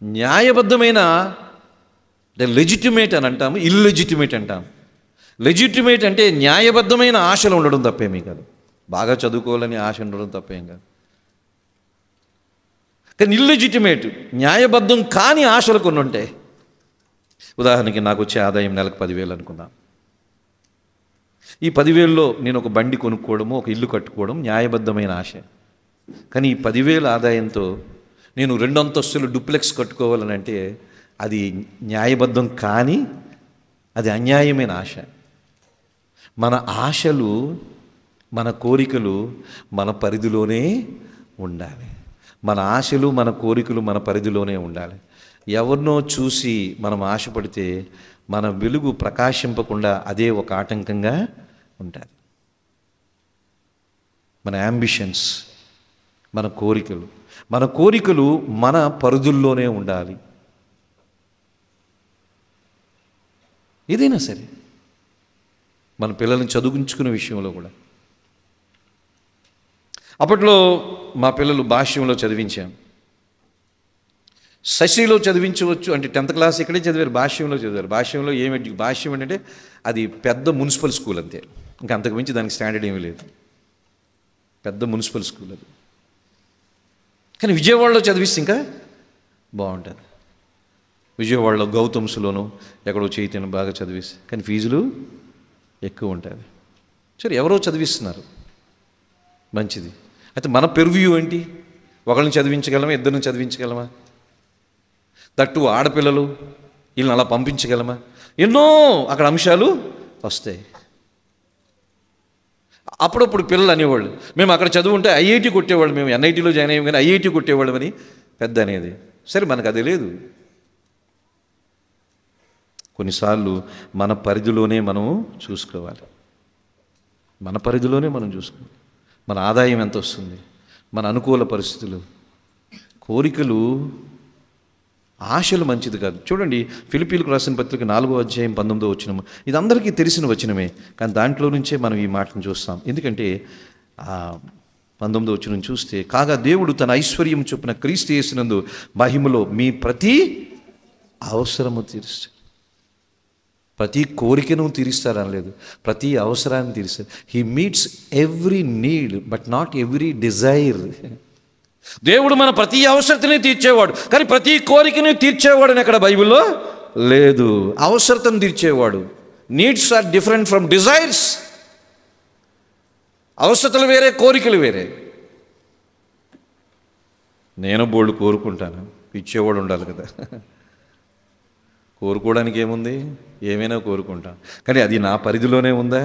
న్యాయబద్ధమైన, లెజిటిమేట్ అని అంటాము, ఇల్లెజిటిమేట్ అంటాము. లెజిటిమేట్ అంటే న్యాయబద్ధమైన ఆశలు ఉండడం తప్పేమీ కాదు. బాగా చదువుకోవాలని ఆశ ఉండడం తప్పేం కాదు. కానీ ఇల్లెజిటిమేట్, న్యాయబద్ధం కాని ఆశలు కొన్ని ఉంటాయి. ఉదాహరణకి నాకు వచ్చే ఆదాయం నెలకు 10,000 అనుకుందాం. ఈ 10,000లో నేను ఒక బండి కొనుక్కోవడము, ఒక ఇల్లు కట్టుకోవడం న్యాయబద్ధమైన ఆశ. కానీ ఈ 10,000 ఆదాయంతో నేను 2 అంతస్తులు డూప్లెక్స్ కట్టుకోవాలని అంటే అది న్యాయబద్ధం కానీ అది అన్యాయమైన ఆశ. మన ఆశలు, మన కోరికలు మన పరిధిలోనే ఉండాలి. మన ఆశలు, మన కోరికలు మన పరిధిలోనే ఉండాలి. ఎవరినో చూసి మనం ఆశపడితే మన వెలుగు ప్రకాశింపకుండా అదే ఒక ఆటంకంగా ఉంటుంది. మన యాంబిషన్స్, మన కోరికలు మన పరిధుల్లోనే ఉండాలి. ఏదైనా సరే, మన పిల్లల్ని చదివించుకునే విషయంలో కూడా. అప్పట్లో మా పిల్లలు భాష్యంలో చదివించాం. శశిలో చదివించవచ్చు అంటే 10th క్లాస్ ఇక్కడే చదివారు, భాష్యంలో చదివారు. భాష్యంలో భాష్యం ఏంటంటే అది పెద్ద మున్సిపల్ స్కూల్ అంతే, ఇంకా అంతకుమించి దానికి స్టాండర్డ్ ఏమీ లేదు. పెద్ద మున్సిపల్ స్కూల్ అది. కానీ విజయవాడలో చదివిస్తే ఇంకా బాగుంటుంది. విజయవాడలో గౌతమ్స్లోనూ ఎక్కడో చైతన్యం బాగా చదివిస్తే, కానీ ఫీజులు ఎక్కువ ఉంటుంది. సరే, ఎవరో చదివిస్తున్నారు, మంచిది. అయితే మన పెర్వ్యూ ఏంటి? ఒకరిని చదివించగలమా, ఇద్దరిని చదివించగలమా? తట్టు ఆడపిల్లలు, వీళ్ళని అలా పంపించగలమా? ఎన్నో అక్కడ అంశాలు వస్తాయి. అప్పుడప్పుడు పిల్లలు అనేవాళ్ళు, మేము అక్కడ చదువుంటే ఐఐటి కొట్టేవాళ్ళు, మేము ఎన్ఐటీలో జాయిన్ అయ్యాం కానీ ఐఐటి కొట్టేవాళ్ళం అని పెద్ద అనేది. సరే, మనకు అది లేదు. కొన్నిసార్లు మన పరిధిలోనే మనం చూసుకోవాలి. మన పరిధిలోనే మనం చూసుకోవాలి. మన ఆదాయం ఎంత వస్తుంది, మన అనుకూల పరిస్థితులు, కోరికలు, ఆశలు మంచిది కాదు. చూడండి, ఫిలిప్పీలకు రాసిన పత్రిక 4వ అధ్యాయం 19వ వచనం. ఇది అందరికీ తెలిసిన వచనమే, కానీ దాంట్లో నుంచే మనం ఈ మాటను చూస్తాం. ఎందుకంటే 19వ వచనం చూస్తే, కాగా దేవుడు తన ఐశ్వర్యం చొప్పున క్రీస్తు యేసునందు మహిమలో మీ ప్రతి అవసరము తీరుస్తాడు. ప్రతి కోరికను తీరుస్తారనలేదు, ప్రతి అవసరాన్ని తీరుస్తాడు. He meets every need but not every desire. దేవుడు మన ప్రతి అవసరతని తీర్చేవాడు, కానీ ప్రతి కోరికని తీర్చేవాడు అని అక్కడ బైబిల్లో లేదు. అవసరతను తీర్చేవాడు. Needs are different from desires. అవసరతలు వేరే, కోరికలు వేరే. నేను బోల్డ్ కోరుకుంటాను, ఇచ్చేవాడు ఉండాలి కదా. కోరుకోవడానికి ఏముంది, ఏమైనా కోరుకుంటాం, కానీ అది నా పరిధిలోనే ఉందా?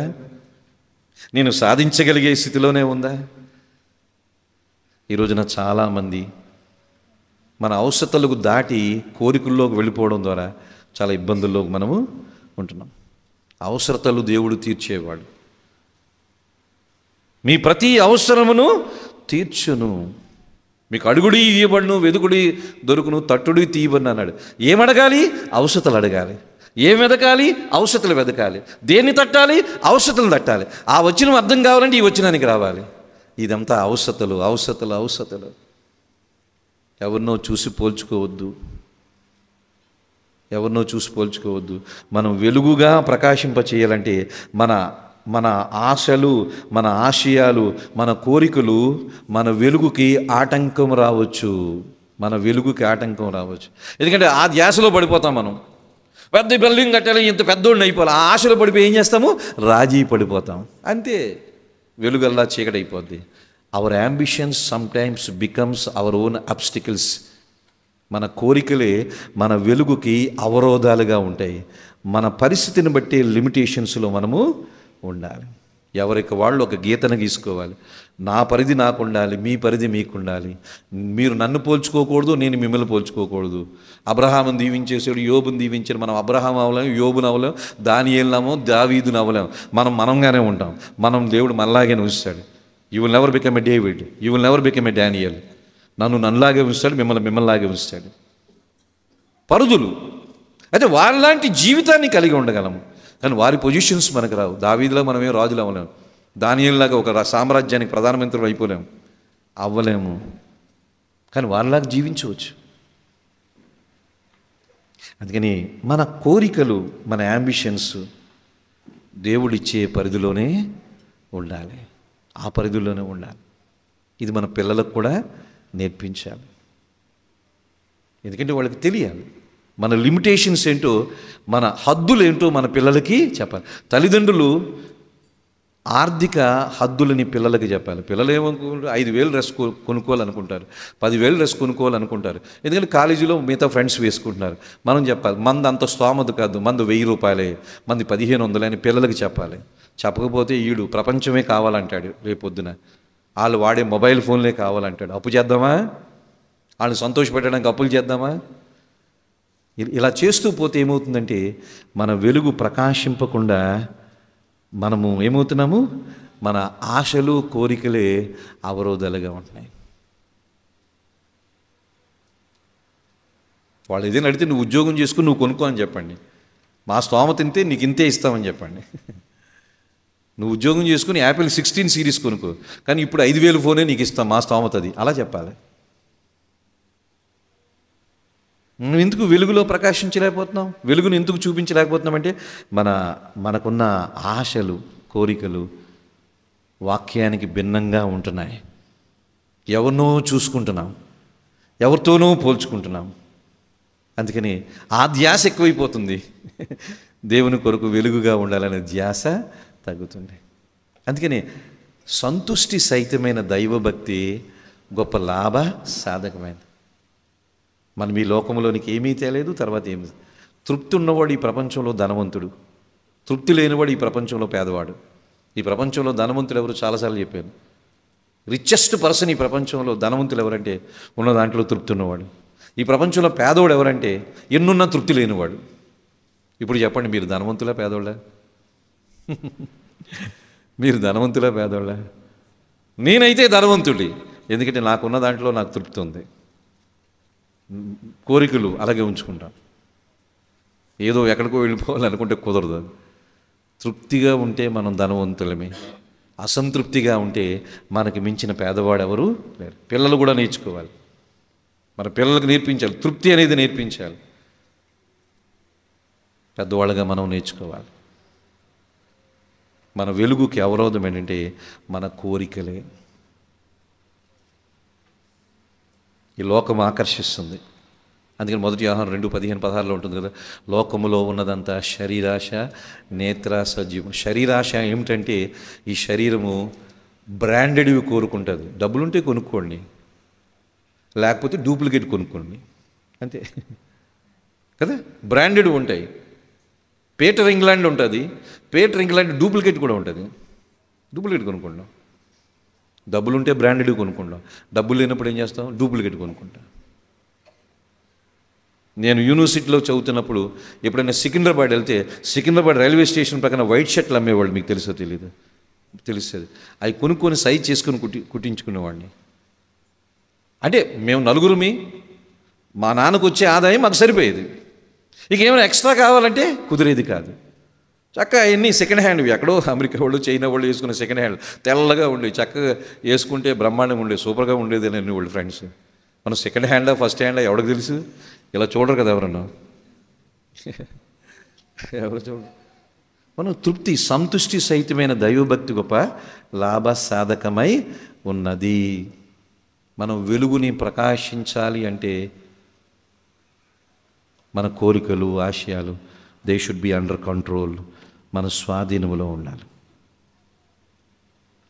నేను సాధించగలిగే స్థితిలోనే ఉందా? ఈ రోజున చాలామంది మన అవసరతలకు దాటి కోరికల్లోకి వెళ్ళిపోవడం ద్వారా చాలా ఇబ్బందుల్లో మనము ఉంటున్నాం. అవసరతలు దేవుడు తీర్చేవాడు. మీ ప్రతి అవసరమును తీర్చును. మీకు అడుగుడి ఇవ్వబడును, వెదుకుడి దొరుకును, తట్టుడి తీయబడును అన్నాడు. ఏమడగాలి? అవసరతలు అడగాలి. ఏం వెదకాలి? అవసరతలు వెదకాలి. దేన్ని తట్టాలి? అవసరతలు తట్టాలి. ఆ వచనం అర్థం కావాలంటే ఈ వచనానికి రావాలి. ఇదంతా అవసరతలు, అవసరతలు, అవసరతలు. ఎవరినో చూసి పోల్చుకోవద్దు, ఎవరినో చూసి పోల్చుకోవద్దు. మనం వెలుగుగా ప్రకాశింపచేయాలంటే మన ఆశలు, మన ఆశయాలు, మన కోరికలు మన వెలుగుకి ఆటంకం రావచ్చు. మన వెలుగుకి ఆటంకం రావచ్చు. ఎందుకంటే ఆ ధ్యాసలో పడిపోతాం మనం. పెద్ద బిల్డింగ్ కట్టాలి, ఇంత పెద్దోడిని అయిపోవాలి, ఆ ఆశలో పడిపోయి ఏం చేస్తాము? రాజీ పడిపోతాం. అంతే, వెలుగల్లా చీకటి అయిపోద్ది. Our ambitions sometimes becomes our own obstacles. మన కోరికలే మన వెలుగుకి అవరోధాలుగా ఉంటాయి. మన పరిస్థితిని బట్టి లిమిటేషన్స్లో మనము ఉండాలి. ఎవరికి వాళ్ళు ఒక గీతను గీసుకోవాలి. నా పరిధి నాకు ఉండాలి, మీ పరిధి మీకు ఉండాలి. మీరు నన్ను పోల్చుకోకూడదు, నేను మిమ్మల్ని పోల్చుకోకూడదు. అబ్రహాముని దీవించేసాడు, యోబుని దీవించాడు. మనం అబ్రహాం అవ్వలేం, యోబుని అవ్వలేం, దానియేలునమో దావీదుని అవ్వలేం. మనంగానే ఉంటాం. దేవుడు మనలాగే ఉంచుతాడు. You will never become a David, you will never become a Daniel. నన్నులాగే ఉంచుతాడు, మిమ్మల్లాగే ఉంచుతాడు. పరిధులు అయితే వాళ్ళలాంటి జీవితాన్ని కలిగి ఉండగలము, కానీ వారి పొజిషన్స్ మనకు రావు. దావీదులా మనమే రాజులు అవ్వలేము, దానియేలులాగా ఒక సామ్రాజ్యానికి ప్రధానమంత్రులు అవ్వలేము, కానీ వాళ్ళలాగా జీవించవచ్చు. అందుకని మన కోరికలు, మన యాంబిషన్స్ దేవుడిచ్చే పరిధిలోనే ఉండాలి, ఆ పరిధిలోనే ఉండాలి. ఇది మన పిల్లలకు కూడా నేర్పించాలి. ఎందుకంటే వాళ్ళకి తెలియాలి మన లిమిటేషన్స్ ఏంటో, మన హద్దులు ఏంటో మన పిల్లలకి చెప్పాలి. తల్లిదండ్రులు ఆర్థిక హద్దులని పిల్లలకి చెప్పాలి. పిల్లలు ఏమనుకుంటారు, 5,000 డ్రెస్ కొనుక్కోవాలనుకుంటారు, 10,000 డ్రెస్ కొనుక్కోవాలనుకుంటారు. ఎందుకంటే కాలేజీలో మిగతా ఫ్రెండ్స్ వేసుకుంటున్నారు. మనం చెప్పాలి, మంది అంత స్తోమత కాదు, మంది 1,000 రూపాయలే, మంది 1,500 అని పిల్లలకి చెప్పాలి. చెప్పకపోతే ఈడు ప్రపంచమే కావాలంటాడు రేపొద్దున. వాళ్ళు వాడే మొబైల్ ఫోన్లే కావాలంటాడు. అప్పు చేద్దామా? వాళ్ళు సంతోషపెట్టడానికి అప్పులు చేద్దామా? ఇలా చేస్తూ పోతే ఏమవుతుందంటే మన వెలుగు ప్రకాశింపకుండా మనము ఏమవుతున్నాము, మన ఆశలు కోరికలే అవరోధాలుగా ఉంటున్నాయి. వాళ్ళు ఏదైనా అడిగితే నువ్వు ఉద్యోగం చేసుకుని నువ్వు కొనుక్కో అని చెప్పండి. మా స్తోమత ఇంతే, నీకు ఇంతే ఇస్తామని చెప్పండి. నువ్వు ఉద్యోగం చేసుకుని యాపిల్ 16 సిరీస్ కొనుక్కో, కానీ ఇప్పుడు 5,000 ఫోనే నీకు ఇస్తాం, మా స్తోమత అది. అలా చెప్పాలి. నువ్వు ఎందుకు వెలుగులో ప్రకాశించలేకపోతున్నావు, వెలుగును ఎందుకు చూపించలేకపోతున్నామంటే మనకున్న ఆశలు కోరికలు వాక్యానికి భిన్నంగా ఉంటున్నాయి. ఎవరినో చూసుకుంటున్నాం, ఎవరితోనో పోల్చుకుంటున్నాం. అందుకని ఆ ధ్యాస ఎక్కువైపోతుంది. దేవుని కొరకు వెలుగుగా ఉండాలనే ధ్యాస తగ్గుతుంది. అందుకని సంతుష్టి సహితమైన దైవభక్తి గొప్ప లాభ సాధకమైనది. మనం ఈ లోకంలోనికి ఏమీ తేలేదు, తర్వాత ఏమి. తృప్తి ఉన్నవాడు ఈ ప్రపంచంలో ధనవంతుడు, తృప్తి లేనివాడు ఈ ప్రపంచంలో పేదవాడు. ఈ ప్రపంచంలో ధనవంతులు ఎవరు చాలాసార్లు చెప్పాను. రిచెస్ట్ పర్సన్ ఈ ప్రపంచంలో ధనవంతులు ఎవరంటే ఉన్న దాంట్లో తృప్తి ఉన్నవాడు. ఈ ప్రపంచంలో పేదవాడు ఎవరంటే ఎన్నున్నా తృప్తి లేనివాడు. ఇప్పుడు చెప్పండి, మీరు ధనవంతులా పేదోళ్ళ? మీరు ధనవంతులా పేదోళ్ళ? నేనైతే ధనవంతుడి, ఎందుకంటే నాకున్న దాంట్లో నాకు తృప్తి ఉంది. కోరికలు అలాగే ఉంచుకుంటాం. ఏదో ఎక్కడికో వెళ్ళిపోవాలనుకుంటే కుదరదు. తృప్తిగా ఉంటే మనం ధనవంతులమే, అసంతృప్తిగా ఉంటే మనకి మించిన పేదవాడు ఎవరు లేరు. పిల్లలు కూడా నేర్చుకోవాలి, మన పిల్లలకు నేర్పించాలి, తృప్తి అనేది నేర్పించాలి. పెద్దవాళ్ళగా మనం నేర్చుకోవాలి. మన వెలుగుకి అవరోధం ఏంటంటే మన కోరికలే. ఈ లోకం ఆకర్షిస్తుంది. అందుకని 1 యోహాను 2:15-16 ఉంటుంది కదా, లోకములో ఉన్నదంతా శరీరాశ, నేత్రాశ, జీవం. శరీరాశ ఏమిటంటే ఈ శరీరము బ్రాండెడ్వి కోరుకుంటుంది. డబ్బులుంటే కొనుక్కోండి, లేకపోతే డూప్లికేట్ కొనుక్కోండి, అంతే కదా. బ్రాండెడ్ ఉంటాయి. పీటర్ ఇంగ్లాండ్ ఉంటుంది, పీటర్ ఇంగ్లాండ్ డూప్లికేట్ కూడా ఉంటుంది. డూప్లికేట్ కొనుక్కుంటాం. డబ్బులుంటే బ్రాండెడ్ కొనుక్కుంటాం, డబ్బులు లేనప్పుడు ఏం చేస్తాం, డూప్లికేట్ కొనుక్కుంటాం. నేను యూనివర్సిటీలో చదువుతున్నప్పుడు ఎప్పుడైనా సికింద్రాబాద్ వెళ్తే సికింద్రాబాద్ రైల్వే స్టేషన్ ప్రక్కన వైట్ షర్ట్లు అమ్మేవాళ్ళు, మీకు తెలుసో తెలీదు, తెలుస్తుంది. అవి కొనుక్కొని సైజ్ చేసుకొని కుట్టించుకునేవాడిని. అంటే మేము నలుగురుమి, మా నాన్నకు వచ్చే ఆదాయం మాకు సరిపోయేది. ఇక ఏమైనా ఎక్స్ట్రా కావాలంటే కుదిరేది కాదు. చక్కగా అవన్నీ సెకండ్ హ్యాండ్వి, ఎక్కడో అమెరికా వాళ్ళు చైనా వాళ్ళు వేసుకునే సెకండ్ హ్యాండ్ తెల్లగా ఉండేవి, చక్కగా వేసుకుంటే బ్రహ్మాండంగా ఉండేది, సూపర్గా ఉండేది అని వాళ్ళు ఫ్రెండ్స్. మనం సెకండ్ హ్యాండా ఫస్ట్ హ్యాండా ఎవరికి తెలుసు, ఇలా చూడరు కదా ఎవరన్నా, ఎవరు చూడరు. మనం తృప్తి సంతుష్టి సహితమైన దైవభక్తి గొప్ప లాభ సాధకమై ఉన్నది. మనం వెలుగుని ప్రకాశించాలి అంటే మన కోరికలు ఆశయాలు they should be under control, మన స్వాధీనంలో ఉండాలి.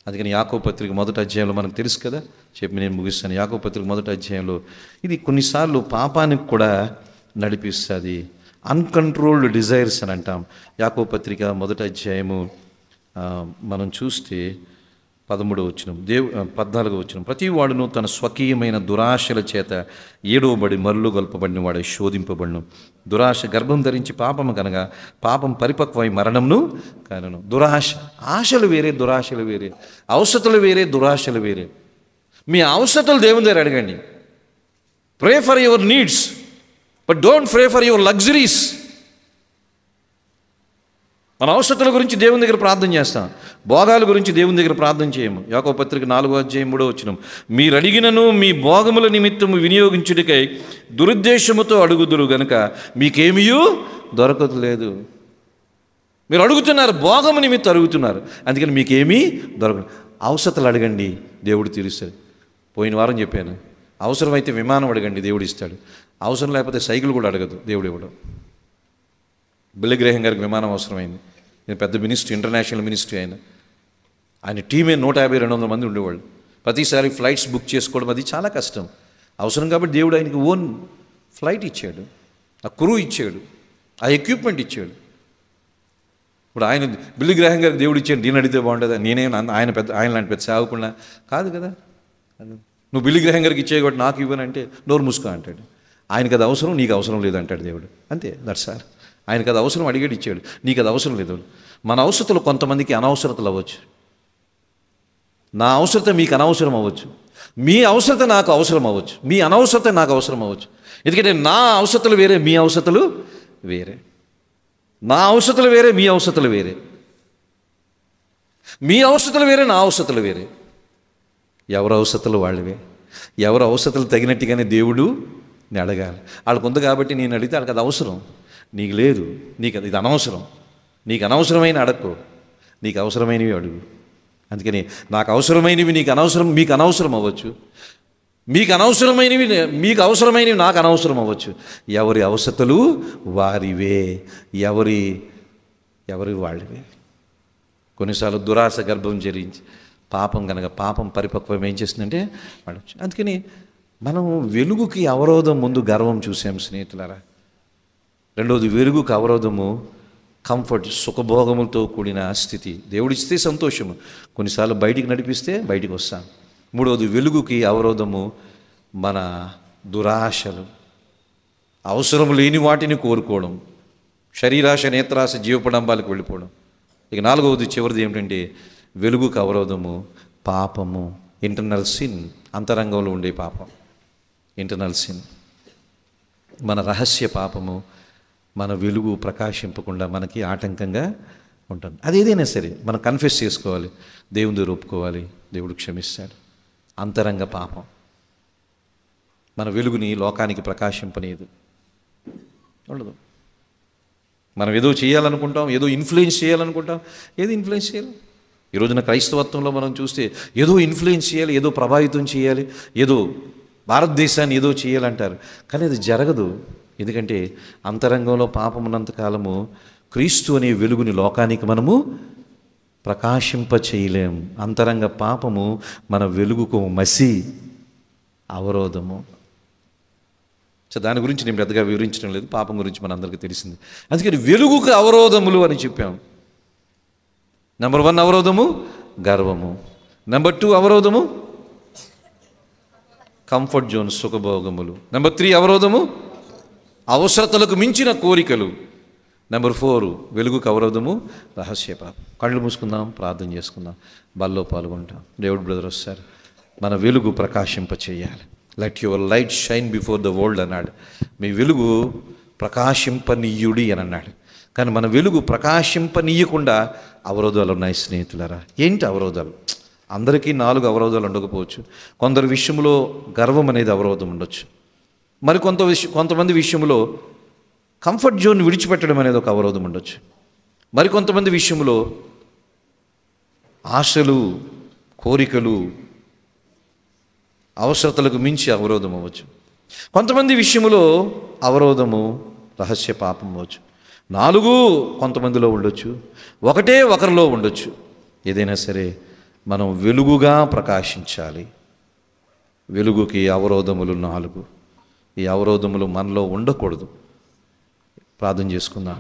అందుకని యాకోబు పత్రిక 1వ అధ్యాయంలో మనకు తెలుసు కదా, చెప్పి నేను ముగిస్తాను. యాకోబు పత్రిక 1వ అధ్యాయంలో ఇది కొన్నిసార్లు పాపానికి కూడా నడిపిస్తుంది. అన్కంట్రోల్డ్ డిజైర్స్ అని అంటాం. యాకోబు పత్రిక 1వ అధ్యాయము మనం చూస్తే 13వ వచనం 14వ వచనం, ప్రతి వాడును తన స్వకీయమైన దురాశల చేత ఏడవబడి మరులు గొల్పబడిన వాడు శోధింపబడును. దురాశ గర్భం ధరించి పాపము కనగా పాపం పరిపక్వమై మరణంను కనును. దురాశ, ఆశలు వేరే, దురాశలు వేరే, అవసరతలు వేరే, దురాశలు వేరే. మీ అవసరతలు దేవుని దగ్గర అడగండి. Pray for your needs, but don't pray for your luxuries. మన అవసరతల గురించి దేవుని దగ్గర ప్రార్థన చేస్తాం, భోగాల గురించి దేవుని దగ్గర ప్రార్థన చేయము. యాకోబు పత్రిక 4వ అధ్యాయం 3వ వచనం, మీరు అడిగినను మీ భోగముల నిమిత్తము వినియోగించుటకై దురుద్దేశముతో అడుగుదురు గనుక మీకేమీయూ దొరకలేదు. మీరు అడుగుతున్నారు, భోగము నిమిత్తం అడుగుతున్నారు, అందుకని మీకేమీ దొరకదు. అవసరతలు అడగండి, దేవుడు తీరుస్తాడు. పోయిన వారం చెప్పాను, అవసరమైతే విమానం అడగండి, దేవుడు ఇస్తాడు. అవసరం లేకపోతే సైకిల్ కూడా అడగదు, దేవుడు ఇవ్వడు. బిల్లీ గ్రేహం గారికి విమానం అవసరమైంది. నేను పెద్ద మినిస్ట్రీ, ఇంటర్నేషనల్ మినిస్ట్రీ ఆయన టీమే 150-200 మంది ఉండేవాళ్ళు. ప్రతిసారి ఫ్లైట్స్ బుక్ చేసుకోవడం అది చాలా కష్టం. అవసరం కాబట్టి దేవుడు ఆయనకి ఓన్ ఫ్లైట్ ఇచ్చాడు, ఆ క్రూ ఇచ్చాడు, ఆ ఎక్విప్మెంట్ ఇచ్చాడు. ఇప్పుడు ఆయన బిల్లీ గ్రేహం గారికి దేవుడు ఇచ్చాడు, నేను అడిగితే బాగుంటుందా? ఆయన లాంటి పెద్ద సేవకుండా కాదు కదా. నువ్వు బిల్లీ గ్రేహం గారికి ఇచ్చే కాబట్టి నాకు ఇవ్వనంటే నోరు మూసుకో అంటాడు. ఆయనకు అది అవసరం, నీకు అవసరం లేదు అంటాడు దేవుడు. అంతే, దట్ సార్. ఆయనకు అది అవసరం, అడిగాడు ఇచ్చాడు. నీకు అది అవసరం లేదు. మన అవసరతలు కొంతమందికి అనవసరతలు అవ్వచ్చు. నా అవసరత మీకు అనవసరం అవ్వచ్చు, మీ అవసరత నాకు అవసరం అవ్వచ్చు, మీ అనవసరత నాకు అవసరం అవ్వచ్చు. ఎందుకంటే నా అవసరతలు వేరే, మీ అవసరతలు వేరే. నా అవసరతలు వేరే, మీ అవసరతలు వేరే. మీ అవసరతలు వేరే, నా అవసరతలు వేరే. ఎవరు అవసరతలు వాళ్ళవే. ఎవరు అవసరతలు తగినట్టుగానే దేవుడు నేను అడగాలి. వాళ్ళకు ఉంది కాబట్టి నేను అడిగితే వాళ్ళకి అది అవసరం, నీకు లేదు, నీకు అది ఇది అనవసరం. నీకు అనవసరమైన అడక్కు, నీకు అవసరమైనవి అడుగు. అందుకని నాకు అవసరమైనవి నీకు అనవసరం, మీకు అనవసరం అవ్వచ్చు. మీకు అవసరమైనవి నాకు అనవసరం అవ్వచ్చు. ఎవరి అవసరతలు వారివే, ఎవరి వాళ్ళవే. కొన్నిసార్లు దురాశ గర్భం జరించి పాపం కనుక పాపం పరిపక్వం ఏం చేస్తుందంటే వాడచ్చు. అందుకని మనం వెలుగుకి అవరోధం ముందు గర్వం చూసాం స్నేహితులారా. రెండవది వెలుగుకి అవరోధము కంఫర్ట్, సుఖభోగములతో కూడిన స్థితి. దేవుడిస్తే సంతోషము, కొన్నిసార్లు బయటికి నడిపిస్తే బయటికి వస్తాం. మూడవది వెలుగుకి అవరోధము మన దురాశలు, అవసరం లేని వాటిని కోరుకోవడం, శరీరాశ, నేత్రాశ, జీవపడంబాలకు వెళ్ళిపోవడం. ఇక నాలుగవది చివరిది ఏమిటంటే వెలుగుకి అవరోధము పాపము, ఇంటర్నల్ సిన్, అంతరంగంలో ఉండే పాపం, ఇంటర్నల్ సిన్. మన రహస్య పాపము మన వెలుగు ప్రకాశింపకుండా మనకి ఆటంకంగా ఉంటుంది. అది ఏదైనా సరే మనం కన్ఫెస్ చేసుకోవాలి, దేవుని దగ్గర ఒప్పుకోవాలి, దేవుడు క్షమిస్తాడు. అంతరంగ పాపం మన వెలుగుని లోకానికి ప్రకాశింపనేది ఉండదు. మనం ఏదో చేయాలనుకుంటాం, ఏదో ఇన్ఫ్లుయెన్స్ చేయాలనుకుంటాం, ఏదో ఇన్ఫ్లుయెన్స్ చేయాలి. ఈ రోజున క్రైస్తవత్వంలో మనం చూస్తే ఏదో ఇన్ఫ్లుయెన్స్ చేయాలి, ఏదో ప్రభావితం చేయాలి, ఏదో భారతదేశాన్ని ఏదో చేయాలంటారు, కానీ అది జరగదు. ఎందుకంటే అంతరంగంలో పాపం ఉన్నంతకాలము క్రీస్తు అనే వెలుగుని లోకానికి మనము ప్రకాశింప చేయలేం. అంతరంగ పాపము మన వెలుగుకు మసి, అవరోధము. సో దాని గురించి నేను పెద్దగా వివరించడం లేదు, పాపం గురించి మనందరికీ తెలిసింది. అందుకని వెలుగుకు అవరోధములు అని చెప్పాం. నెంబర్ 1 అవరోధము గర్వము. నెంబర్ 2 అవరోధము కంఫర్ట్ జోన్, సుఖభోగములు. నెంబర్ 3 అవరోధము అవసరతలకు మించిన కోరికలు. నెంబర్ 4 వెలుగుకు అవరోధము రహస్య పాపం. కళ్ళు మూసుకుందాం, ప్రార్థన చేసుకుందాం, బల్లో పాల్గొంటాం. దేవుడు బ్రదర్ వస్తారు, మన వెలుగు ప్రకాశింప చేయాలి. Let your light shine before the world అన్నాడు. మీ వెలుగు ప్రకాశింపనీయుడి అని అన్నాడు. కానీ మన వెలుగు ప్రకాశింపనీయకుండా అవరోధాలు ఉన్నాయి స్నేహితులారా. ఏంటి అవరోధాలు? అందరికీ 4 అవరోధాలు ఉండకపోవచ్చు. కొందరి విషయంలో గర్వం అనేది అవరోధం ఉండొచ్చు. మరి కొంతమంది విషయంలో కంఫర్ట్ జోన్ విడిచిపెట్టడం అనేది ఒక అవరోధం ఉండొచ్చు. మరి కొంతమంది విషయంలో ఆశలు, కోరికలు, అవసరతలకు మించి అవరోధం అవ్వచ్చు. కొంతమంది విషయంలో అవరోధము రహస్య పాపం అవ్వచ్చు. 4 కొంతమందిలో ఉండొచ్చు, 1 ఒకరిలో ఉండొచ్చు. ఏదైనా సరే మనం వెలుగుగా ప్రకాశించాలి. వెలుగుకి అవరోధములు 4. ఈ అవరోధములు మనలో ఉండకూడదు. ప్రార్థన చేసుకుందాం.